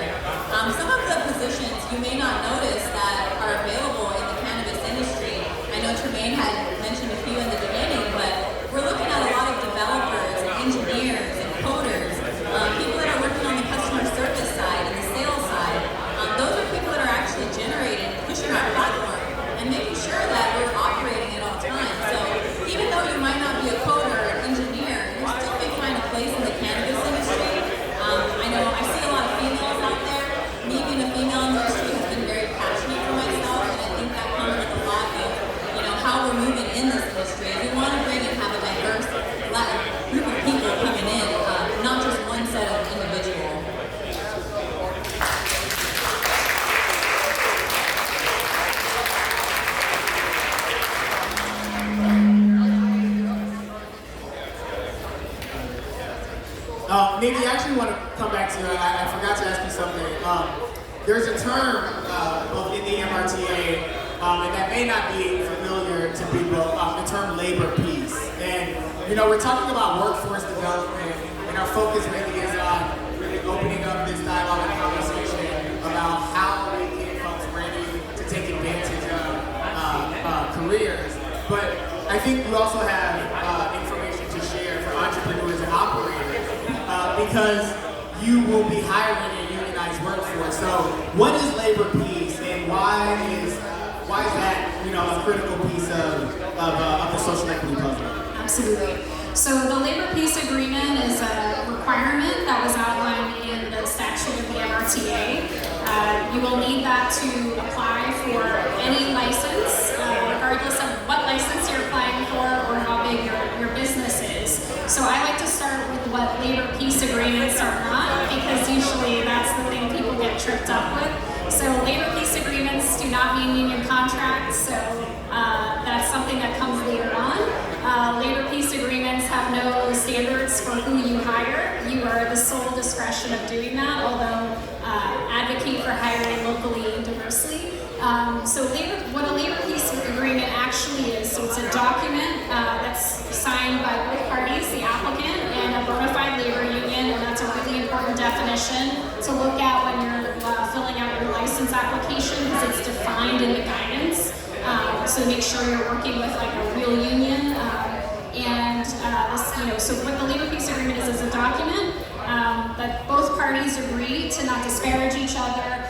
Some of the positions you may not notice that are available in the cannabis industry. I know Tremaine had mentioned a few in the beginning, but we're looking at a lot of developers and engineers and coders, people that are working on the customer service side and the sales side. Those are people that are actually generating, pushing our platform, and making sure that we're operating at all times. So even though you might not be a coder or an engineer, you still may find a place in the cannabis industry. I know I see a lot of females out there. Me being a female in the industry has been very passionate for myself, and I think that comes with a lot of, how we're moving in this industry. We want to bring and have a diverse group of people coming in, not just one set of individuals. Nikki, I actually want to come back to you. I forgot to ask you something. There's a term both in the MRTA, and that may not be familiar to people, the term labor peace. And, we're talking about workforce development, and our focus really is on really opening up this dialogue and conversation about how we get folks ready to take advantage of careers. But I think we also have information to share for entrepreneurs and operators. Because you will be hiring a unionized workforce. So what is labor peace, and why is that a critical piece of the social equity puzzle? Absolutely. So the labor peace agreement is a requirement that was outlined in the statute of the MRTA. You will need that to apply for any license, regardless of what license you're applying for or how big your business is. So I like to start with what labor peace agreements are not, because usually that's the thing people get tripped up with. So labor peace agreements do not mean union contracts, so that's something that comes later on. Labor peace agreements have no standards for who you hire. You are the sole discretion of doing that, although advocate for hiring locally and diversely. So what a labor peace agreement actually is, so it's a document that's signed by both parties, the applicant and a bona fide labor union, and that's a really important definition to look at when you're filling out your license application, because it's defined in the guidance. So make sure you're working with like a real union. So what the labor peace agreement is a document that both parties agree to not disparage each other.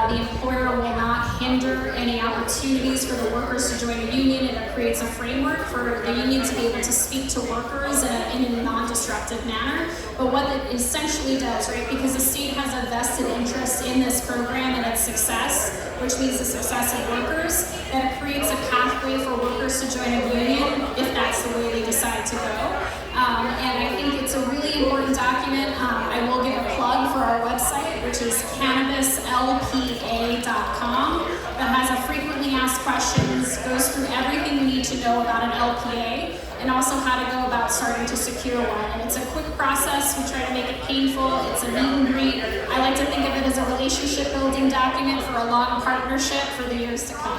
The employer will not hinder any opportunities for the workers to join a union, and it creates a framework for the union to be able to speak to workers in a non-disruptive manner. But what it essentially does, right, because the state has a vested interest in this program and its success, which means the success of workers, that it creates a pathway for workers to join a union if that's the way they decide to go. And I think it's a really important document. I will give a plug for our website, which is cannabislpa.com, that has a frequently asked questions, goes through everything you need to know about an LPA, and also how to go about starting to secure one. And it's a quick process. We try to make it painful. It's a meet and greet. I like to think of it as a relationship building document for a long partnership for the years to come.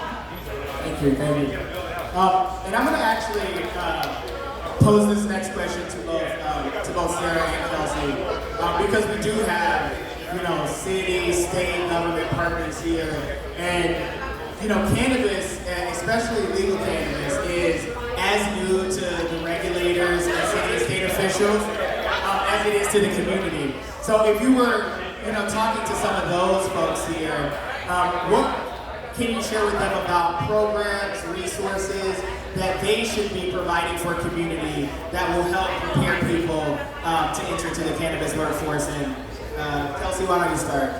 Thank you. And I'm going to actually pose this next question to both Sarah and Kelsey, because we do have, city, state, government partners here, and cannabis, especially legal cannabis, is as new to the regulators and city and state officials as it is to the community. So if you were, talking to some of those folks here, what can you share with them about programs, resources that they should be providing for a community that will help prepare people to enter into the cannabis workforce? And Kelsey, why don't you start?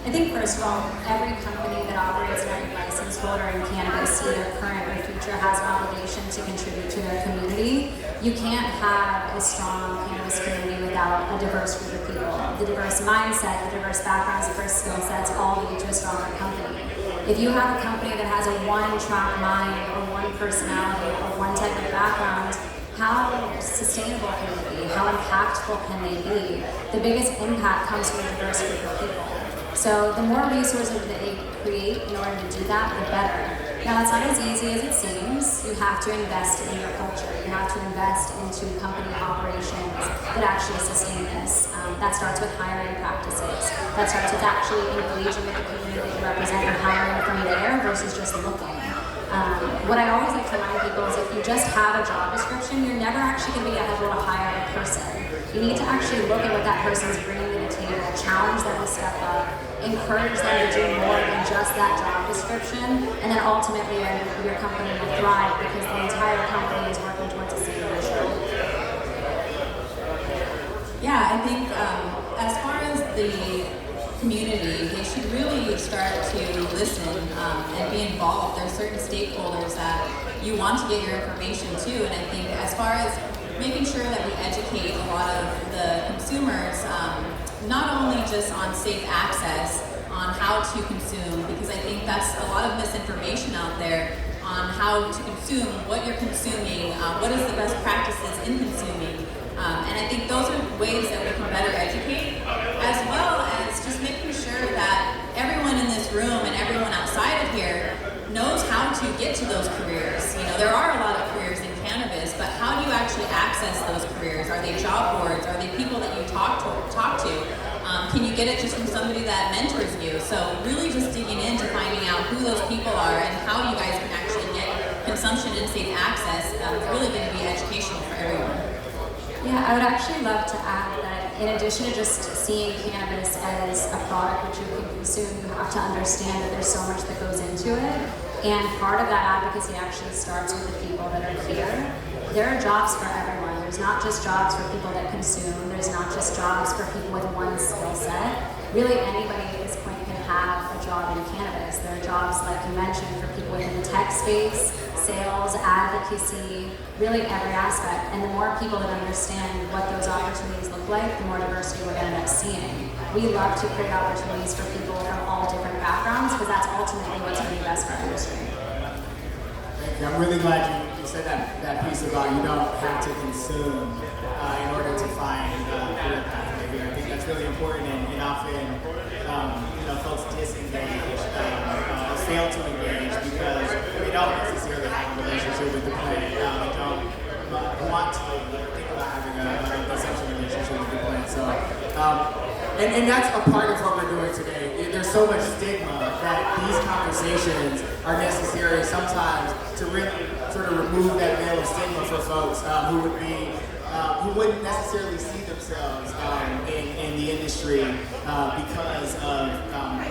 I think first of all, every company that operates as a license holder in cannabis, either current or future, has an obligation to contribute to their community. You can't have a strong cannabis community without a diverse group of people. The diverse mindset, the diverse backgrounds, the diverse skill sets all lead to a stronger company. If you have a company that has a one-track mind or one personality or one type of background, how sustainable can they be? How impactful can they be? The biggest impact comes from a diverse group of people. So the more resources that they create in order to do that, the better. Now, it's not as easy as it seems. You have to invest in your culture. You have to invest into company operations that actually sustain this. That starts with hiring practices. That starts with actually engaging with the community that you represent and hiring from there versus just looking. What I always like to remind people is if you just have a job description, you're never actually going to be able to hire a person. You need to actually look at what that person's bringing to the table, challenge them to step up, encourage them to do more than just that job description, and then ultimately your company will thrive because the entire company is working towards the same mission. Yeah, I think as far as the community, they should really start to listen and be involved. There's certain stakeholders that you want to get your information to, and I think as far as making sure that we educate a lot of the consumers, not only just on safe access, on how to consume, because I think that's a lot of misinformation out there on how to consume, what you're consuming, what is the best practices in consuming. And I think those are ways that we can better educate, as well as just making sure that everyone in this room and everyone outside of here knows how to get to those careers. You know, there are a lot of careers in cannabis, but how do you actually access those careers? Are they job boards? Are they people that you talk to? Can you get it just from somebody that mentors you? So really just digging into finding out who those people are and how you guys can actually get consumption and safe access is really going to be educational for everyone. Yeah, I would actually love to add that in addition to just seeing cannabis as a product which you can consume, you have to understand that there's so much that goes into it. And part of that advocacy actually starts with the people that are here. There are jobs for everyone. There's not just jobs for people that consume. There's not just jobs for people with one skill set. Really, anybody at this point can have a job in cannabis. There are jobs, like you mentioned, for people within the tech space, sales, advocacy, really every aspect. And the more people that understand what those opportunities look like, the more diversity we're going to end up seeing. We love to create opportunities for people from all different backgrounds because that's ultimately what's going to be best for our industry. Thank you. I'm really glad you said that piece about you don't have to consume in order to find career pathway here. I think that's really important, and often folks disengage, fail to engage because they don't necessarily have a relationship with the plant. They don't want to think about having a consumption relationship with the plant. So, and that's a part of what we're doing today. There's so much stigma that these conversations are necessary sometimes to really sort of remove that veil of stigma for folks who wouldn't necessarily see themselves in the industry because of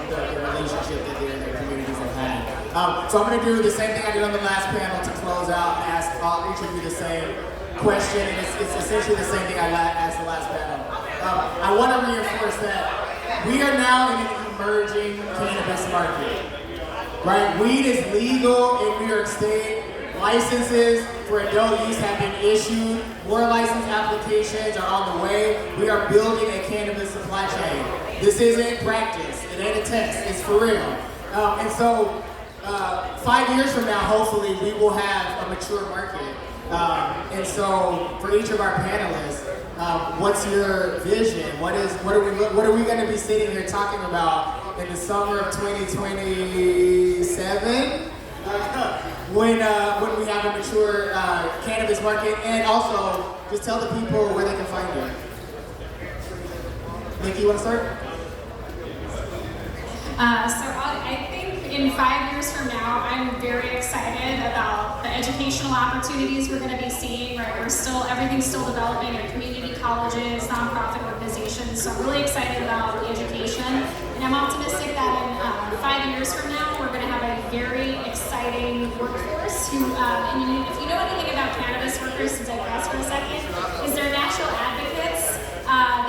the relationship that their communities have had. So I'm going to do the same thing I did on the last panel to close out and ask each of you the same question, and it's essentially the same thing I asked the last panel. I want to reinforce that we are now in an emerging cannabis market. Right? Weed is legal in New York State. Licenses for adult use have been issued. More license applications are on the way. We are building a cannabis supply chain. This isn't practice. It ain't a test. It's for real. And so 5 years from now, hopefully, we will have a mature market. And so for each of our panelists, what's your vision? What are we going to be sitting here talking about in the summer of 2027 when we have a mature cannabis market? And also, just tell the people where they can find you. Nikki, you want to start? I think in 5 years from now, I'm very excited about the educational opportunities we're going to be seeing. Right, everything's still developing in community colleges, nonprofit organizations. So I'm really excited about the education, and I'm optimistic that in 5 years from now, we're going to have a very exciting workforce. If you know anything about cannabis workers, to digress for a second, is they're natural advocates.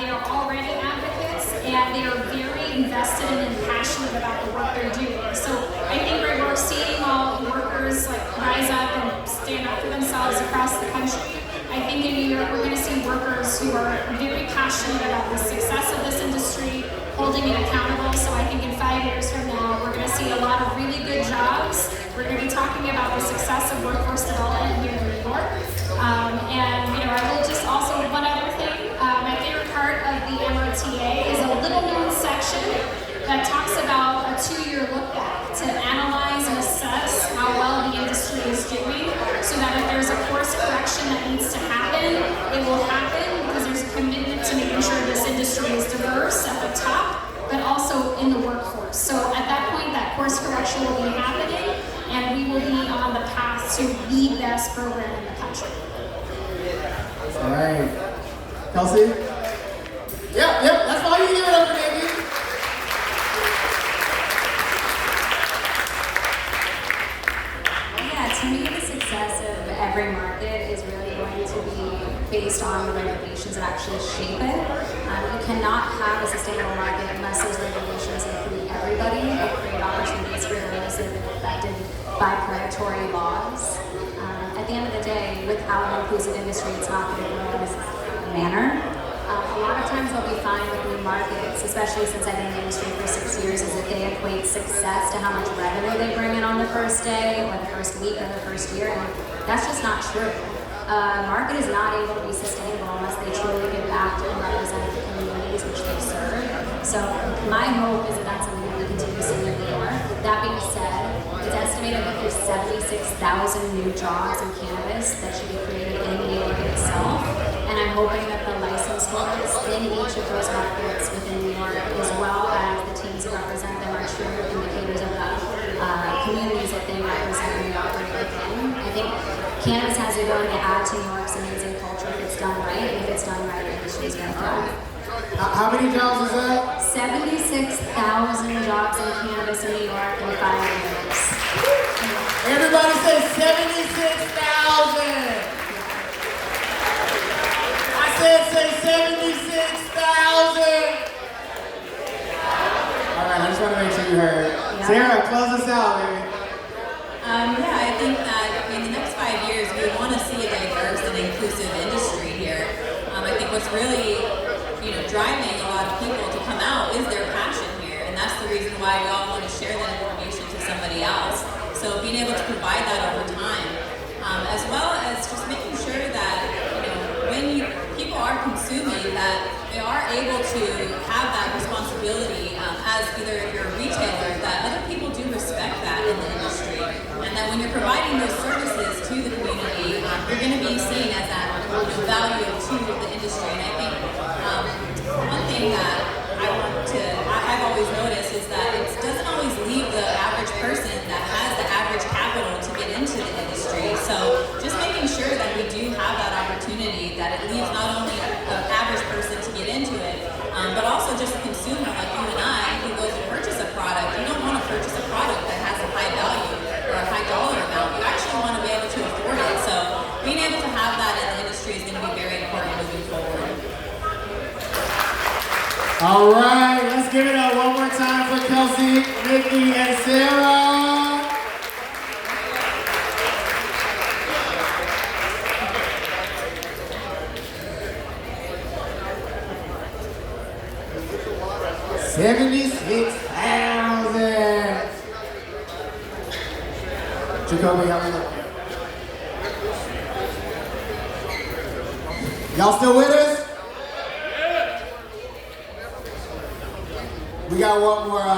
They are already advocates, and they are very invested in and passionate about the work they're doing. So I think we're seeing all workers like rise up and stand up for themselves across the country. I think in New York we're going to see workers who are very passionate about the success of this industry, holding it accountable. So I think in 5 years from now we're going to see a lot of really good jobs. We're going to be talking about the success of workforce development here in New York. And you know, I will just also, one other thing, my favorite part of the MRTA is a little known section that talks about a 2-year look back to analyze and assess how well the industry is doing, so that if there's a course correction that needs to happen, it will happen, because there's a commitment to making sure this industry is diverse at the top, but also in the workforce. So at that point, that course correction will be happening, and we will be on the path to the best program in the country. All right. Kelsey? Yep, that's all you give it up for, baby. Yeah, to me, the success of every market is really going to be based on the regulations that actually shape it. You cannot have a sustainable market unless those regulations include everybody and create opportunities for those that have been affected by predatory laws. At the end of the day, without an inclusive industry, it's not going to grow in this manner. A lot of times what we find with new markets, especially since I've been in the industry for 6 years, is that they equate success to how much revenue they bring in on the first day, or the first week, or the first year, and that's just not true. A market is not able to be sustainable unless they truly give back to and represent the communities which they serve. So my hope is that that's something that we continue to see in New York. That being said, it's estimated that there's 76,000 new jobs in cannabis that should be created in New York itself. And I'm hoping that the license holders in each of those markets within New York, as well as the teams who represent them, are true indicators of the communities that they represent and operate within. I think cannabis has the ability to add to New York's amazing culture if it's done right, and if it's done right, the industry is going to thrive. How many jobs is that? 76,000 jobs in cannabis in New York in 5 years. Everybody say 76,000. I said say 76,000. All right, I just want to make sure you heard. Yeah. Sarah, close us out, baby. Yeah, I think that in the next 5 years, we want to see a diverse and inclusive industry here. I think what's really, driving a lot of people to come out is their passion here, and that's the reason why we all want to share that information to somebody else. So being able to provide that over time, as well as just making sure that when people are consuming, that they are able to have that responsibility as either if you're a retailer, that other people do respect that in the industry, and that when you're providing those services to the community, you're going to be seen as that value to the industry. And I think one thing that I've always noticed is that it doesn't always leave the average person that has the average capital to get into the industry. So just making sure that we do have that opportunity, that it leaves not only an average person to get into it, but also just a consumer like you and I who goes to purchase a product. You don't want to purchase a product that has a high value or a high dollar amount. You actually want to be able to afford it. So being able to have that in the industry is going to be very important moving forward. All right, let's give it up one more time for Kelsey, Nikki, and Sarah. $76,000. Jacoby, how many? Y'all still with us? We got one more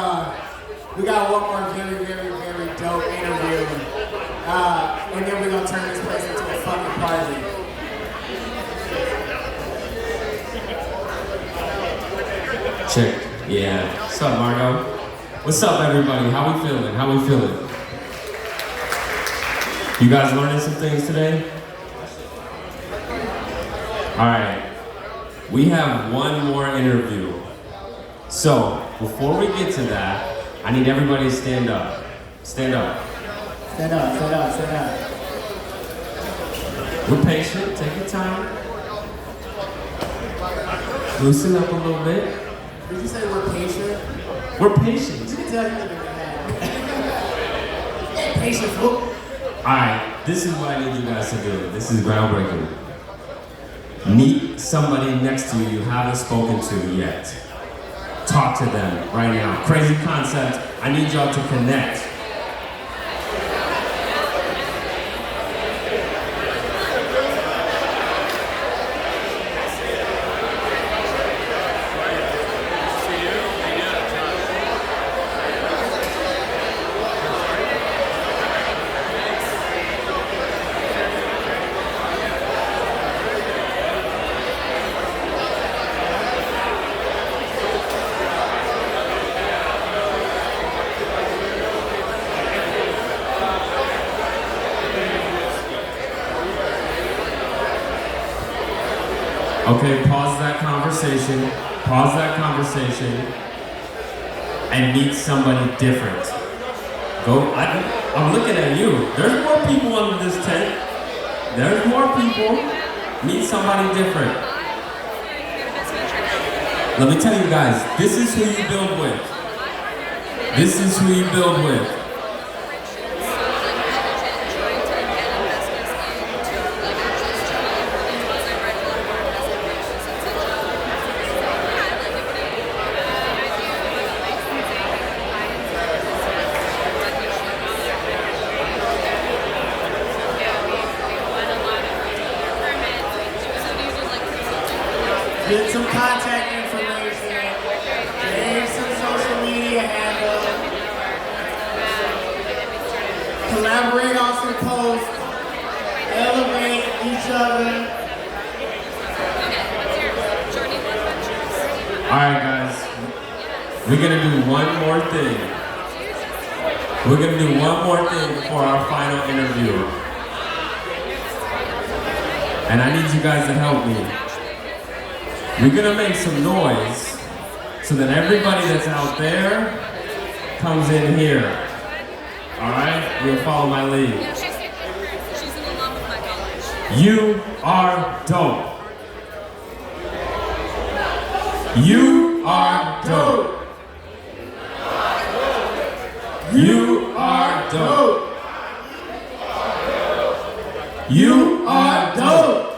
very, very, very dope interview. And then we're gonna turn this place into a fucking party. Check. Yeah. What's up, Margo? What's up, everybody? How we feeling? You guys learning some things today? All right. We have one more interview. So, before we get to that, I need everybody to stand up. Stand up. Stand up, stand up, stand up. We're patient, take your time. Loosen up a little bit. Did you say we're patient? We're patient. You can tell you look at that. Patient, fool. Alright, this is what I need you guys to do. This is groundbreaking. Meet somebody next to you you haven't spoken to yet. Talk to them right now. Crazy concept. I need y'all to connect. Okay, pause that conversation, and meet somebody different. I'm looking at you. There's more people under this tent. There's more people. Meet somebody different. Let me tell you guys, this is who you build with. This is who you build with. Get some contact information, name some social media handle, collaborate on some posts, elevate each other. Alright guys, we're gonna do one more thing. We're gonna do one more thing before our final interview. And I need you guys to help me. We're gonna make some noise so that everybody that's out there comes in here. Alright? You'll follow my lead. She's an alum of my college. You are dope. You are dope. You are dope. You are dope.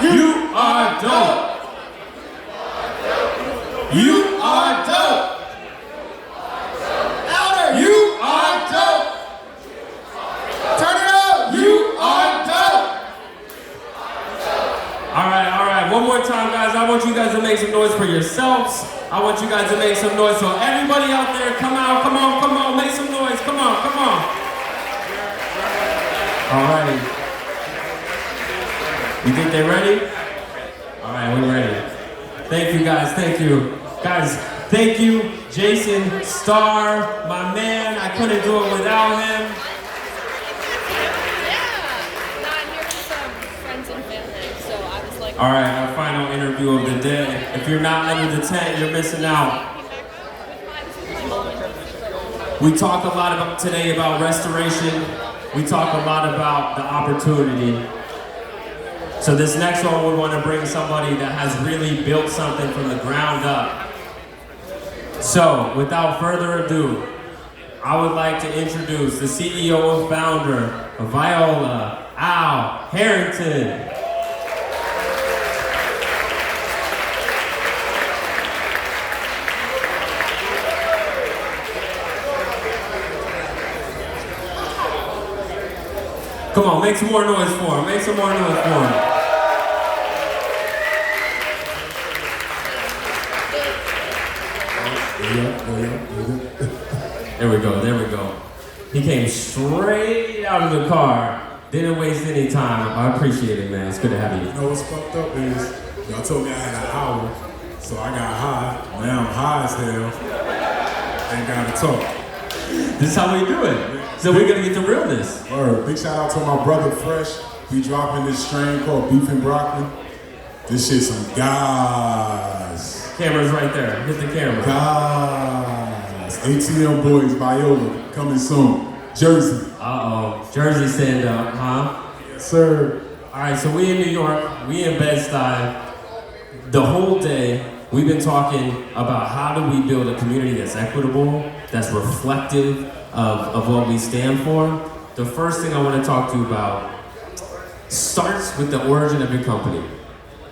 You are dope. You are dope. Louder, you are dope. Turn it up, you are dope. All right. One more time, guys. I want you guys to make some noise for yourselves. I want you guys to make some noise. So everybody out there, come out, come on, make some noise. Come on. All right. You think they're ready? All right, we're ready. Thank you, guys. Thank you. Guys, thank you. Jason Starr, my man. I couldn't do it without him. All right, our final interview of the day. If you're not under the tent, you're missing out. We talk a lot today about restoration. We talk a lot about the opportunity. So this next one, we want to bring somebody that has really built something from the ground up. So, without further ado, I would like to introduce the CEO and founder of Viola, Al Harrington. Come on, make some more noise for him. Make some more noise for him. There we go. He came straight out of the car. Didn't waste any time. I appreciate it, man. It's good to have you. You know what's fucked up is, y'all told me I had an hour, so I got high. Now I'm high as hell. Ain't gotta talk. This is how we do it. So we're gonna get the realness. Word. Big shout out to my brother Fresh. We dropping this strain called Beef and Broccoli. This shit's some guys. Camera's right there. Hit the camera. Guys. ATM Boys, Viola, coming soon. Jersey. Uh-oh. Jersey stand up, huh? Yes, sir. All right, so we in New York. We in Bed-Stuy. The whole day, we've been talking about how do we build a community that's equitable, that's reflective of what we stand for. The first thing I want to talk to you about starts with the origin of your company,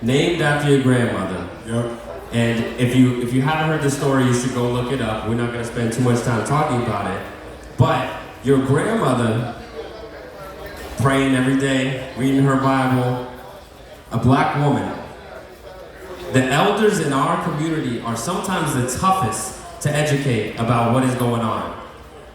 named after your grandmother. Yep. And if you haven't heard the story, you should go look it up. We're not going to spend too much time talking about it. But your grandmother, praying every day, reading her Bible, a black woman. The elders in our community are sometimes the toughest to educate about what is going on.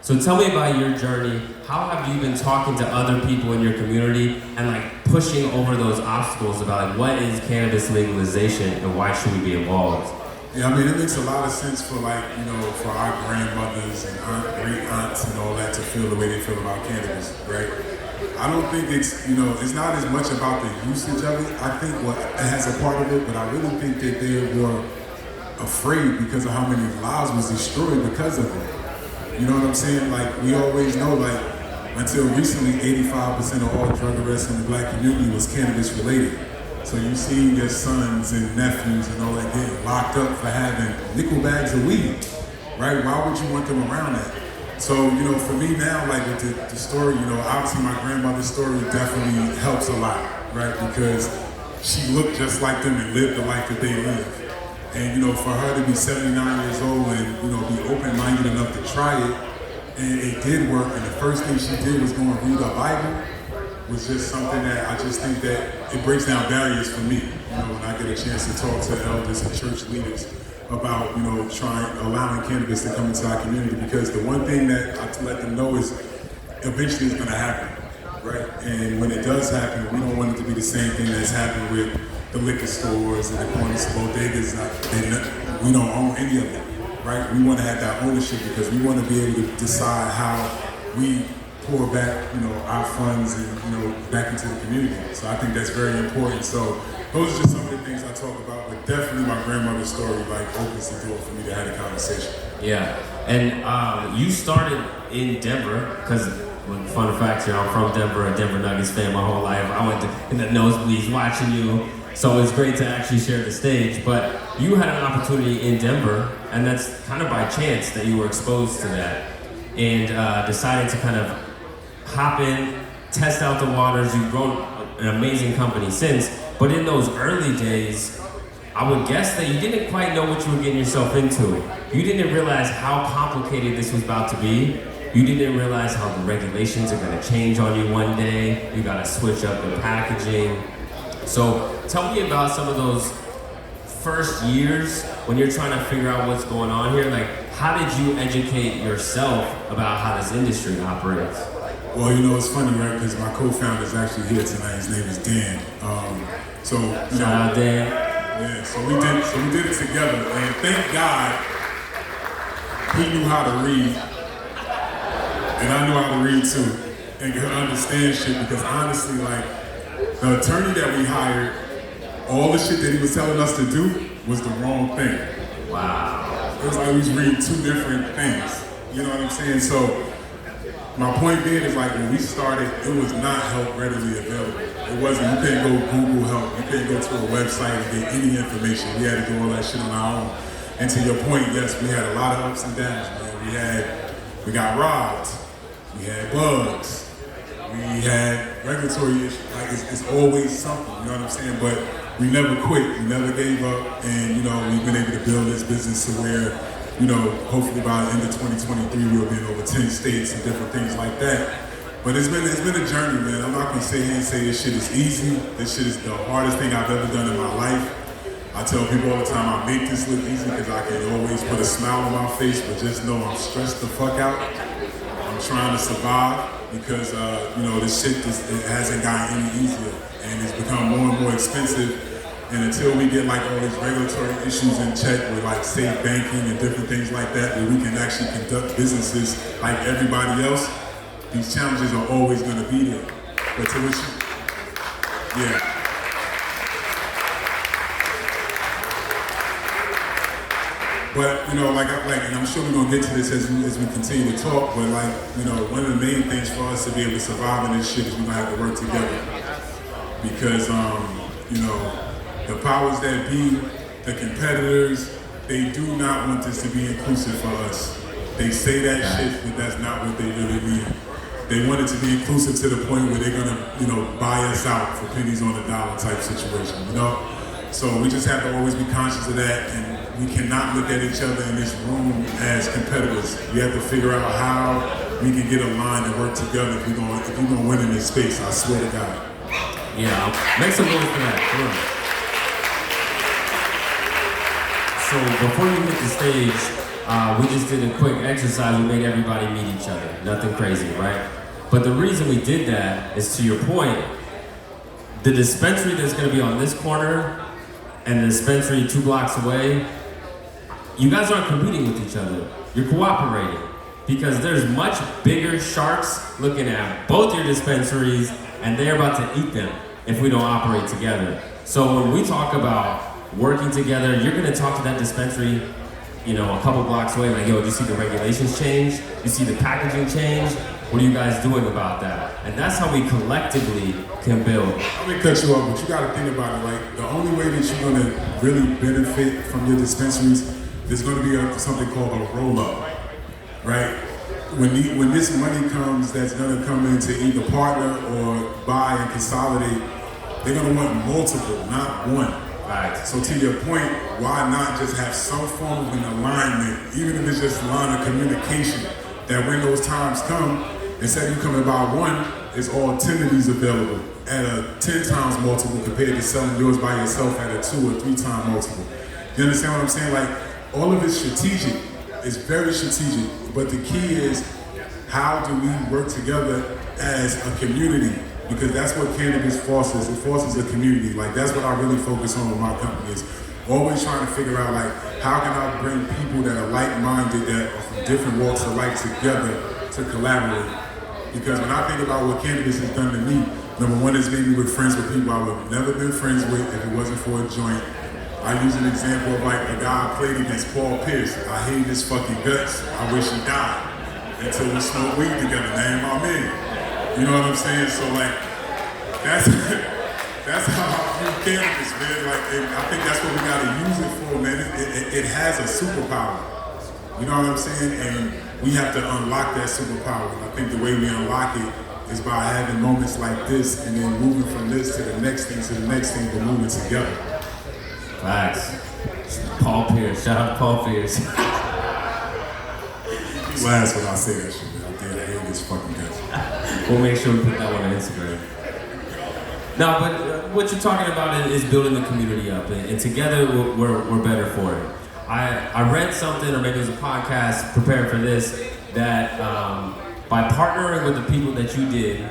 So tell me about your journey. How have you been talking to other people in your community and like pushing over those obstacles about like what is cannabis legalization and why should we be involved? Yeah, I mean, it makes a lot of sense for like, you know, for our grandmothers and great aunts and all that to feel the way they feel about cannabis, right? I don't think it's, you know, it's not as much about the usage of it. I think what it has a part of it, but I really think that they were afraid because of how many lives was destroyed because of it. You know what I'm saying? Like, we always know, like, until recently, 85% of all drug arrests in the black community was cannabis related. So you see your sons and nephews and all that getting locked up for having nickel bags of weed, right? Why would you want them around that? So, you know, for me now, like with the story, you know, obviously my grandmother's story definitely helps a lot, right? Because she looked just like them and lived the life that they lived. And, you know, for her to be 79 years old and, you know, be open-minded enough to try it, and it did work, and the first thing she did was go and read the Bible, was just something that I just think that it breaks down barriers for me, you know, when I get a chance to talk to elders and church leaders about, you know, allowing cannabis to come into our community, because the one thing that I let them know is eventually it's gonna happen, right? And when it does happen, we don't want it to be the same thing that's happened with the liquor stores and the corner bodegas. We don't own any of it, right? We want to have that ownership because we want to be able to decide how we pour back, you know, our funds and, you know, back into the community. So I think that's very important. So those are just some of the things I talk about, but definitely my grandmother's story like opens the door for me to have a conversation. Yeah, and you started in Denver because, fun fact here, I'm from Denver, a Denver Nuggets fan my whole life. I went in the nosebleeds watching you. So it's great to actually share the stage, but you had an opportunity in Denver, and that's kind of by chance that you were exposed to that, and decided to kind of hop in, test out the waters. You've grown an amazing company since, but in those early days, I would guess that you didn't quite know what you were getting yourself into. You didn't realize how complicated this was about to be. You didn't realize how the regulations are gonna change on you one day. You gotta switch up the packaging. So tell me about some of those first years when you're trying to figure out what's going on here. Like, how did you educate yourself about how this industry operates? Well, you know, it's funny, right? Because my co-founder is actually here tonight. His name is Dan. Shout out Dan. Yeah, so we did it together, and thank God he knew how to read, and I knew how to read too, and could understand shit. Because honestly, like, the attorney that we hired, all the shit that he was telling us to do was the wrong thing. Wow. It was like we was reading two different things. You know what I'm saying? So my point being is, like, when we started, it was not help readily available. It wasn't, you couldn't go Google help. You couldn't go to a website and get any information. We had to do all that shit on our own. And to your point, yes, we had a lot of ups and downs, man. We got robbed. We had bugs. We had regulatory issues. Like, it's always something, you know what I'm saying? But we never quit. We never gave up. And, you know, we've been able to build this business to where, you know, hopefully by the end of 2023, we'll be in over 10 states and different things like that. But it's been a journey, man. I'm not gonna sit here and say this shit is easy. This shit is the hardest thing I've ever done in my life. I tell people all the time, I make this look easy because I can always put a smile on my face, but just know I'm stressed the fuck out. I'm trying to survive because, you know, this shit it hasn't gotten any easier, and it's become more and more expensive. And until we get like all these regulatory issues in check with like safe banking and different things like that, where we can actually conduct businesses like everybody else, these challenges are always gonna be there. But to which, yeah. But, you know, like, and I'm sure we're gonna get to this as we continue to talk, but like, you know, one of the main things for us to be able to survive in this shit is we're gonna have to work together. Because, you know, the powers that be, the competitors, they do not want this to be inclusive for us. They say that shit, but that's not what they really mean. They want it to be inclusive to the point where they're gonna, buy us out for pennies on the dollar type situation, So we just have to always be conscious of that, and we cannot look at each other in this room as competitors. We have to figure out how we can get aligned and work together if we're gonna win in this space. I swear to God. Yeah, make some noise for that. So before you hit the stage, we just did a quick exercise. We made everybody meet each other. Nothing crazy, right? But the reason we did that is, to your point, the dispensary that's going to be on this corner and the dispensary 2 blocks away, you guys aren't competing with each other. You're cooperating, because there's much bigger sharks looking at both your dispensaries, and they're about to eat them if we don't operate together. So when we talk about working together, you're going to talk to that dispensary, a couple blocks away, like, yo, do you see the regulations change? You see the packaging change? What are you guys doing about that? And that's how we collectively can build. Let me cut you off, but you gotta think about it. Like, the only way that you're gonna really benefit from your dispensaries, there's gonna be something called a roll-up, right? When this money comes, that's gonna come in to either partner or buy and consolidate, they're gonna want multiple, not one. Right. So to your point, why not just have some form of an alignment, even if it's just a line of communication, that when those times come, instead of you coming about one, it's all 10 of these available at a 10 times multiple compared to selling yours by yourself at a 2 or 3 time multiple. You understand what I'm saying? Like, all of it's strategic. It's very strategic. But the key is, how do we work together as a community? Because that's what cannabis fosters. It fosters a community. Like, that's what I really focus on with my company, is always trying to figure out, like, how can I bring people that are like-minded, that are from different walks of life together to collaborate? Because when I think about what cannabis has done to me, number one, it's made me friends with people I would have never been friends with if it wasn't for a joint. I use an example of, like, a guy I played against, Paul Pierce. I hate his fucking guts. I wish he died. Until we smoked weed together, man, my man. You know what I'm saying? So, like, that's how I view cannabis, man. Like, and I think that's what we gotta use it for, man. It has a superpower. You know what I'm saying? And we have to unlock that superpower. And I think the way we unlock it is by having moments like this, and then moving from this to the next thing, to the next thing, but moving together. Facts. Paul Pierce. Shout out to Paul Pierce. He laughs when I say that shit, man. I hate this fucking guy. We'll make sure we put that one on Instagram. No, but what you're talking about is building the community up, and together we're better for it. I read something, or maybe it was a podcast prepared for this, that by partnering with the people that you did,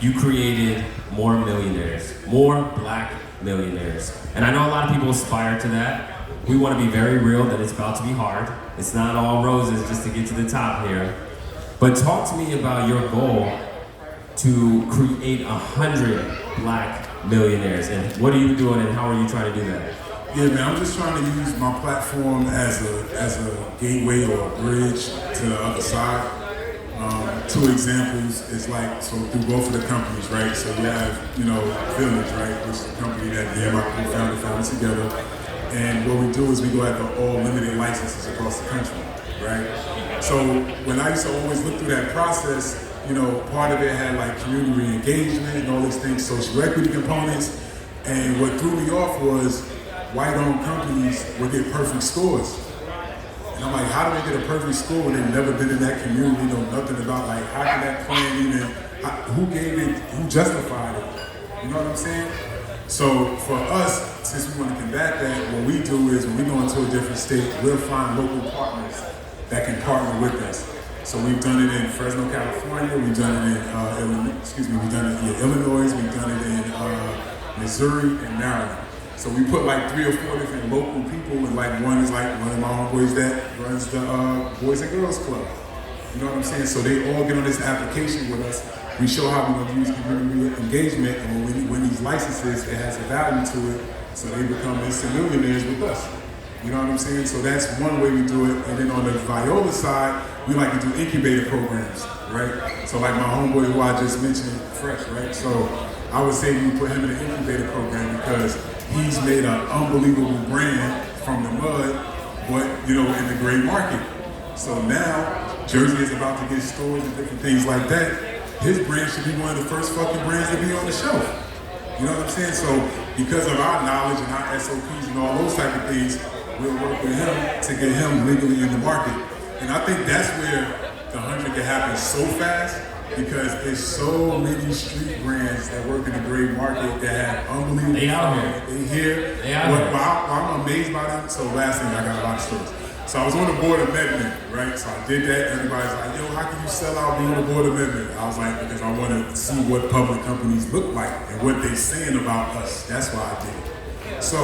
you created more millionaires, more black millionaires. And I know a lot of people aspire to that. We want to be very real that it's about to be hard. It's not all roses just to get to the top here. But talk to me about your goal to create 100 black millionaires, and what are you doing, and how are you trying to do that? Yeah, man, I'm just trying to use my platform as a gateway or a bridge to the other side. 2 examples is like, so through both of the companies, right? So we have, Village, right, which is a company that me and my co-founder founded together. And what we do is we go after all limited licenses across the country, right? So when I used to always look through that process, part of it had like community re-engagement and all these things, social equity components. And what threw me off was white-owned companies would get perfect scores. And I'm like, how do they get a perfect score when they've never been in that community, know nothing about, like, how can that plan even, who gave it, who justified it? You know what I'm saying? So for us, since we want to combat that, what we do is when we go into a different state, we'll find local partners that can partner with us. So we've done it in Fresno, California. We've done it in Illinois. We've done it in Missouri and Maryland. So we put like 3 or 4 different local people, and like one is like one of my homeboys that runs the Boys and Girls Club. You know what I'm saying? So they all get on this application with us. We show how we're going to use community engagement, and when we win these licenses, it has a value to it. So they become instant millionaires with us. You know what I'm saying? So that's one way we do it. And then on the Viola side, we like to do incubator programs, right? So like my homeboy who I just mentioned, Fresh, right? So I would say we put him in an incubator program because he's made an unbelievable brand from the mud, but you know, in the gray market. So now, Jersey is about to get stores and different things like that. His brand should be one of the first fucking brands to be on the shelf. You know what I'm saying? So because of our knowledge and our SOPs and all those type of things, we'll work with him to get him legally in the market. And I think that's where the 100 can happen so fast, because there's so many street brands that work in the gray market that have unbelievable. They out here. They here. They out here. I'm amazed by them. So last thing, I got a lot of stores. So I was on the board of Medmen, right? So I did that. Everybody's like, yo, how can you sell out being on the board of Medmen? I was like, because I want to see what public companies look like and what they're saying about us. That's why I did it. So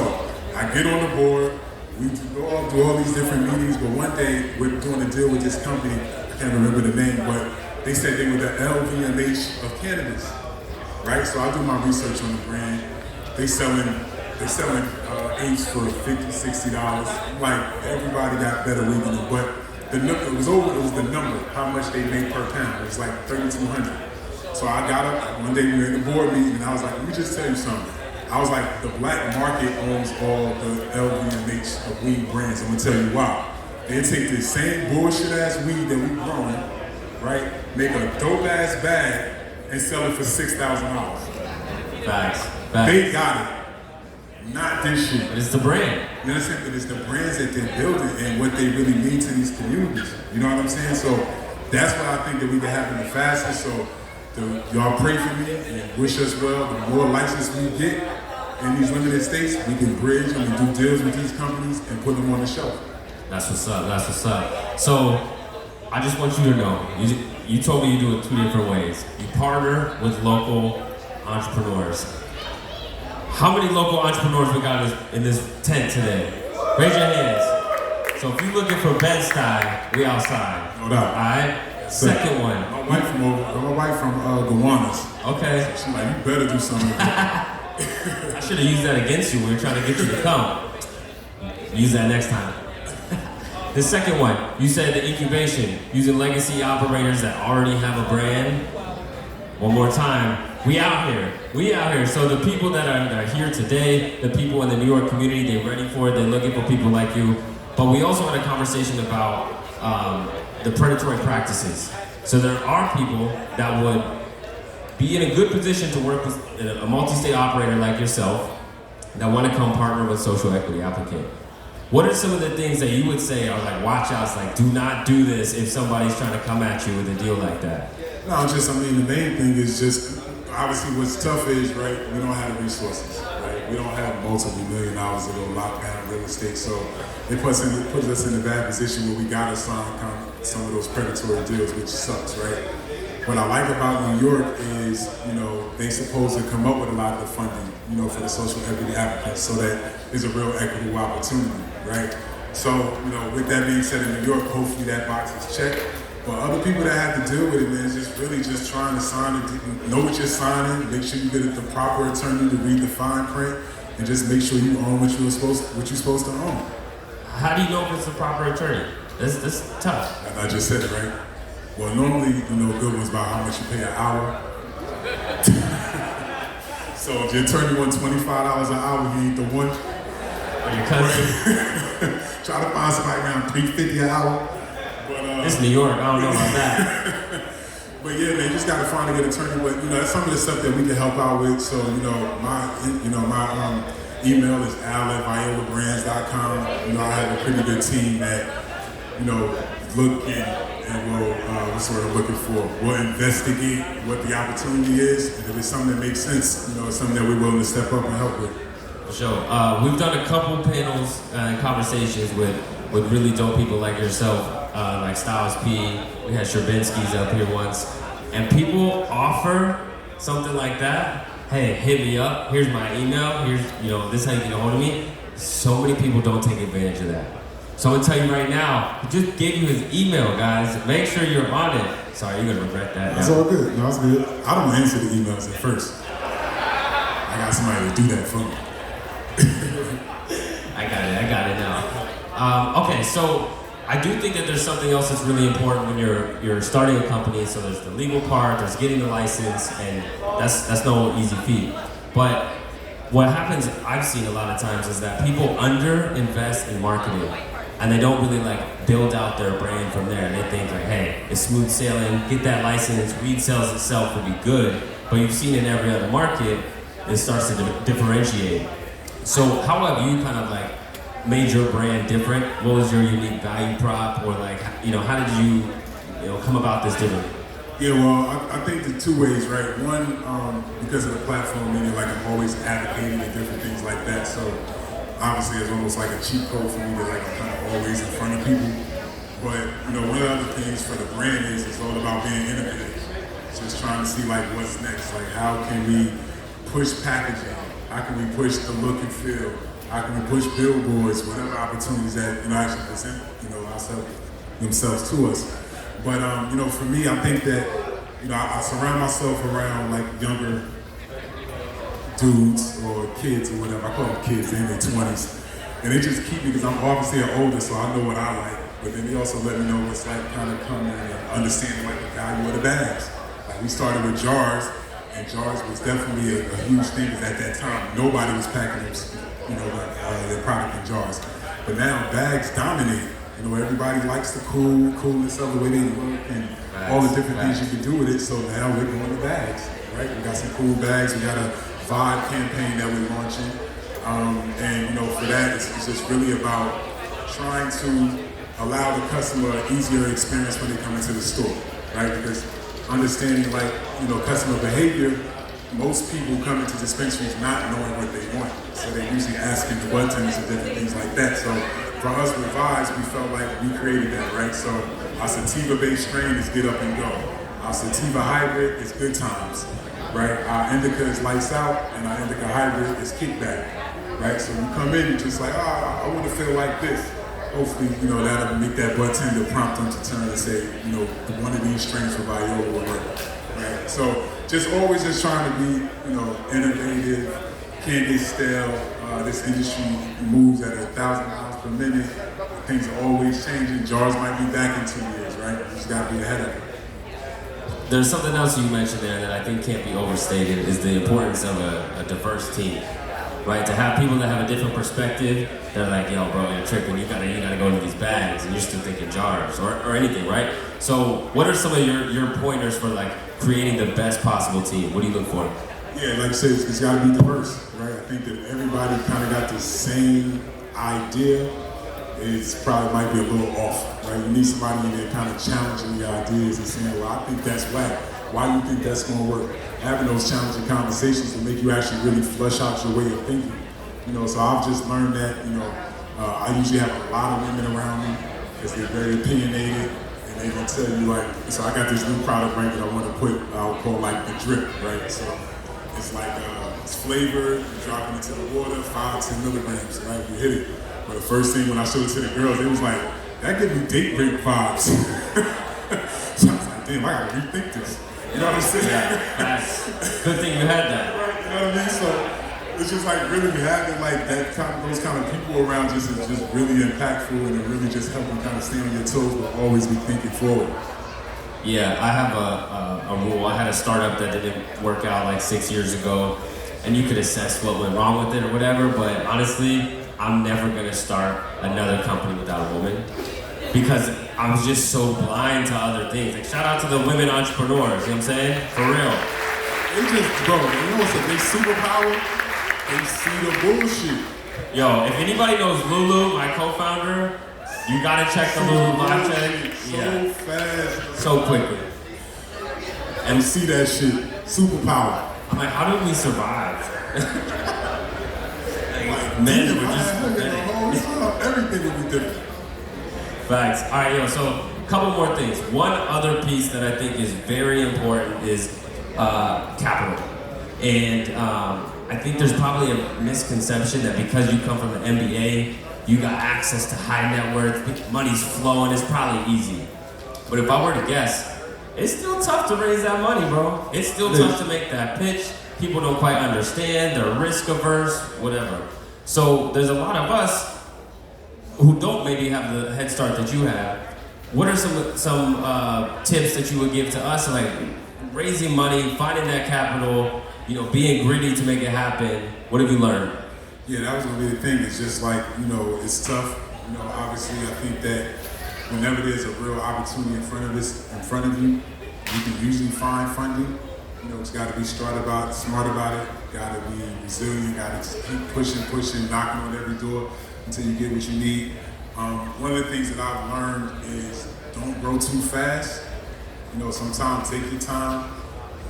I get on the board. We go do all these different meetings, but one day we're doing a deal with this company. I can't remember the name, but they said they were the LVMH of cannabis, right? So I do my research on the brand. They selling eighths for $50, $60. Like, everybody got better weed than them, but it was the number, how much they made per pound. It was like $3,200. So I got up, one day we were in the board meeting, and I was like, let me just tell you something. I was like, the black market owns all the LVMH of weed brands. I'm gonna tell you why. They take this same bullshit ass weed that we growing, right? Make a dope ass bag and sell it for $6,000. Facts. They got it. Not this shit. But it's the brand. You know what I'm saying? But it's the brands that they're building and what they really mean to these communities. You know what I'm saying? So that's what I think that we can happen the fastest. So y'all pray for me and wish us well. The more license we get in these limited states, we can bridge and do deals with these companies and put them on the shelf. That's what's up. That's what's up. So I just want you to know, you told me you do it two different ways. You partner with local entrepreneurs. How many local entrepreneurs we got in this tent today? Raise your hands. So if you're looking for Bed-Stuy, we outside. No doubt. All right? Second one. My wife from Gowanus. Okay. She's like, you better do something. I should have used that against you. We were trying to get you to come. Use that next time. The second one, you said the incubation, using legacy operators that already have a brand. One more time. We out here. We out here. So the people that are here today, the people in the New York community, they're ready for it. They're looking for people like you. But we also had a conversation about the predatory practices. So there are people that would be in a good position to work with a multi-state operator like yourself that want to come partner with social equity applicant. What are some of the things that you would say are like watch outs, like do not do this if somebody's trying to come at you with a deal like that? No, the main thing is just, obviously what's tough is, right, we don't have the resources, right? We don't have multiple $1 million to go lock down real estate, so it puts us in a bad position where we gotta sign some of those predatory deals, which sucks, right? What I like about New York is, they supposed to come up with a lot of the funding, for the social equity applicants, so that there's a real equitable opportunity, right? So, with that being said, in New York, hopefully that box is checked. But other people that have to deal with it, man, is just really just trying to sign it, know what you're signing, make sure you get the proper attorney to read the fine print, and just make sure you own what you're supposed to own. How do you know if it's the proper attorney? That's tough. I just said it, right? Well, normally, good ones about how much you pay an hour. So if your attorney wants $25 an hour, you need the one. Or your cousin. Try to find somebody around $3.50 an hour. It's New York, I don't know about that. But yeah, man, you just gotta find a good attorney. But that's some of the stuff that we can help out with. So my email is al@violabrands.com. I have a pretty good team that look and will what's what I'm looking for. We'll investigate what the opportunity is, and if it's something that makes sense, it's something that we're willing to step up and help with. For sure. We've done a couple panels and conversations with really dope people like yourself. Like Styles P, we had Sherbinsky's up here once, and people offer something like that. Hey, hit me up. Here's my email. Here's this is how you get a hold of me. So many people don't take advantage of that. So I'm gonna tell you right now, he just gave you his email, guys. Make sure you're on it. Sorry, you're gonna regret that. That's all good. No, it's good. I don't answer the emails at first. I got somebody to do that for me. I got it now. Okay, so I do think that there's something else that's really important when you're starting a company. So there's the legal part, there's getting the license, and that's no easy feat. But what happens, I've seen a lot of times, is that people under-invest in marketing, and they don't really like build out their brand from there. And they think like, hey, it's smooth sailing, get that license, weed sells itself will be good. But you've seen in every other market, it starts to differentiate. So how have you kind of like made your brand different? What was your unique value prop, or like, how did you come about this different? Yeah, well, I think the two ways, right? One, because of the platform, meaning like I'm always advocating and different things like that. So obviously it's almost like a cheat code for me that like I'm kind of always in front of people. But one of the other things for the brand is it's all about being innovative. Just trying to see like what's next. Like how can we push packaging? How can we push the look and feel? How can we push billboards? Whatever opportunities that actually present themselves to us. But for me, I think that I surround myself around like younger dudes or kids or whatever. I call them kids. They're in their 20s, and they just keep me because I'm obviously older, so I know what I like. But then they also let me know what's like kind of coming and understanding like the value of the bags. Like we started with jars, and jars was definitely a huge thing because at that time nobody was packing their product in jars. But now bags dominate. Everybody likes the coolness of the way they look and all the different things you can do with it. So now we're going to bags, right? We got some cool bags. We got a vibe campaign that we're launching. And for that, it's just really about trying to allow the customer an easier experience when they come into the store, right? Because understanding like, customer behavior, most people come into dispensaries not knowing what they want. So they're usually asking the buttons and different things like that. So for us with Vibes, we felt like we created that, right? So our sativa-based strain is Get Up and Go. Our sativa hybrid is Good Times, right? Our indica is Lights Out, and our indica hybrid is Kickback, right? So you come in, you're just like, I want to feel like this. Hopefully, that'll make that bartender prompt them to turn and say, one of these strains for Viola will work, right? So just always just trying to be, innovative, can't get stale. This industry moves at 1,000 miles per minute. Things are always changing. Jars might be back in 2 years, right? You just gotta be ahead of it. There's something else you mentioned there that I think can't be overstated, is the importance of a diverse team, right? To have people that have a different perspective, they're like, yo, bro, you're tripping. You gotta go into these bags, and you're still thinking jars or anything, right? So what are some of your pointers for like creating the best possible team? What do you look for? Yeah, like I said, it's got to be diverse, right? I think that everybody kind of got the same idea. It's probably might be a little off, right? You need somebody in there kind of challenging your ideas and saying, well, I think that's whack. Why do you think that's going to work? Having those challenging conversations will make you actually really flesh out your way of thinking. So I've just learned that, I usually have a lot of women around me because they're very opinionated. And they're going to tell you, like, so I got this new product, right, that I want to put, I'll call like the drip, right? So it's like, it's flavored, you drop it into the water, 5-10 milligrams, right? You hit it. But the first thing when I showed it to the girls, they was like, that gives me date rape vibes. So I was like, damn, I gotta rethink this. You know what I'm saying? Yeah, good thing you had that. Right, you know what I mean? So it's just like really having like those kind of people around just is just really impactful, and it really just helping kind of stay on your toes but always be thinking forward. Yeah, I have a rule. I had a startup that didn't work out like 6 years ago, and you could assess what went wrong with it or whatever, but honestly, I'm never gonna start another company without a woman, because I was just so blind to other things. Like, shout out to the women entrepreneurs, you know what I'm saying? For real. They just, bro, what's a big superpower? They see the bullshit. Yo, if anybody knows Lulu, my co-founder, you gotta check the Lulu live check. So fast. So quickly. And see that shit. Superpower. I'm like, how did we survive? Like, men damn, were just everything would be different. Facts. All right, yo, so a couple more things. One other piece that I think is very important is capital. And I think there's probably a misconception that because you come from the NBA, you got access to high net worth, money's flowing, it's probably easy. But if I were to guess, it's still tough to raise that money, bro. It's still tough to make that pitch. People don't quite understand, they're risk averse, whatever. So there's a lot of us who don't maybe have the head start that you have. What are some tips that you would give to us, like raising money, finding that capital, being gritty to make it happen. What have you learned? Yeah, that was gonna be the thing. It's just like, it's tough. Obviously I think that whenever there's a real opportunity in front of you, you can usually find funding. It's gotta be smart about it, gotta be resilient, gotta just keep pushing, knocking on every door until you get what you need. One of the things that I've learned is don't grow too fast. Sometimes take your time,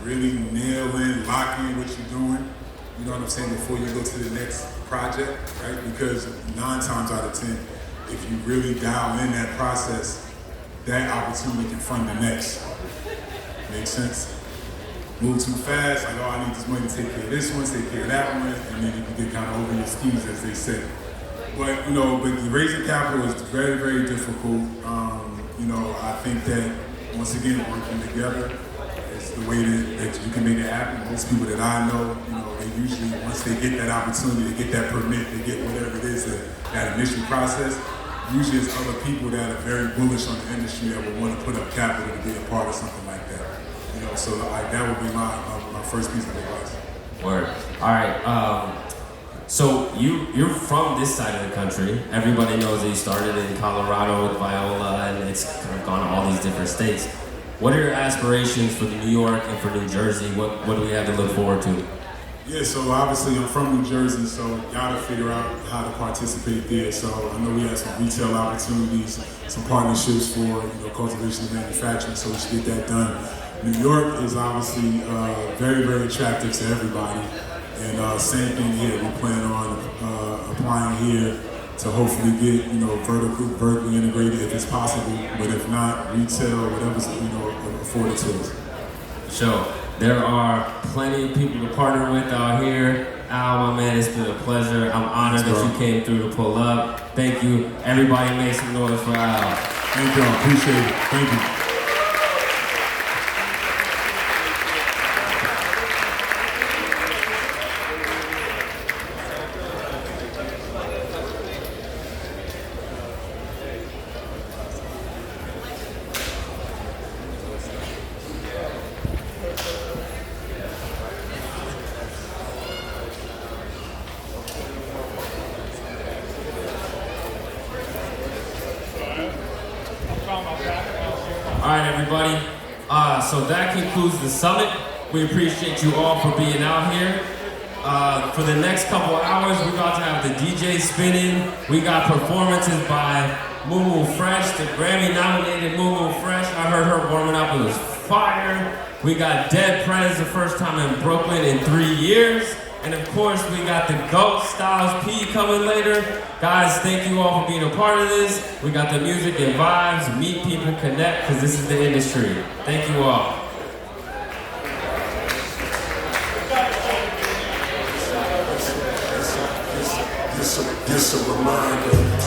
really nail in, lock in what you're doing, you know what I'm saying, before you go to the next project, right? Because 9 times out of 10, if you really dial in that process, that opportunity can fund the next. Make sense? Move too fast, like, I need this money to take care of this one, take care of that one, and then you can get kind of over your skis, as they say. But, but raising capital is very, very difficult. I think that, once again, working together is the way that you can make it happen. Most people that I know, they usually, once they get that opportunity, they get that permit, they get whatever it is, that initial process, usually it's other people that are very bullish on the industry that would want to put up capital to be a part of something like that. So that would be my first piece of advice. Word. All right. So you're from this side of the country. Everybody knows that you started in Colorado with Viola, and it's kind of gone to all these different states. What are your aspirations for New York and for New Jersey? What do we have to look forward to? Yeah, so obviously I'm from New Jersey, so y'all to figure out how to participate there. So I know we have some retail opportunities, some partnerships for cultivation and manufacturing, so we should get that done. New York is obviously very, very attractive to everybody. And same thing here, we plan on applying here to hopefully get, vertically integrated if it's possible, but if not, retail, whatever's, afforded to us. Sure. There are plenty of people to partner with out here. Al, my man, it's been a pleasure. I'm honored that you came through to pull up. Thank you. Everybody make some noise for Al. Thank you, I appreciate it. Thank you. All right, everybody. So that concludes the summit. We appreciate you all for being out here. For the next couple hours, we're about to have the DJ spinning. We got performances by Moo Fresh, the Grammy-nominated Moo Fresh. I heard her warming up. It was fire. We got Dead Prez, the first time in Brooklyn in 3 years. And of course, we got the GOAT, Styles P, coming later. Guys, thank you all for being a part of this. We got the music and vibes, meet people, connect, because this is the industry. Thank you all. Just a reminder.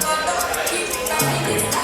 keep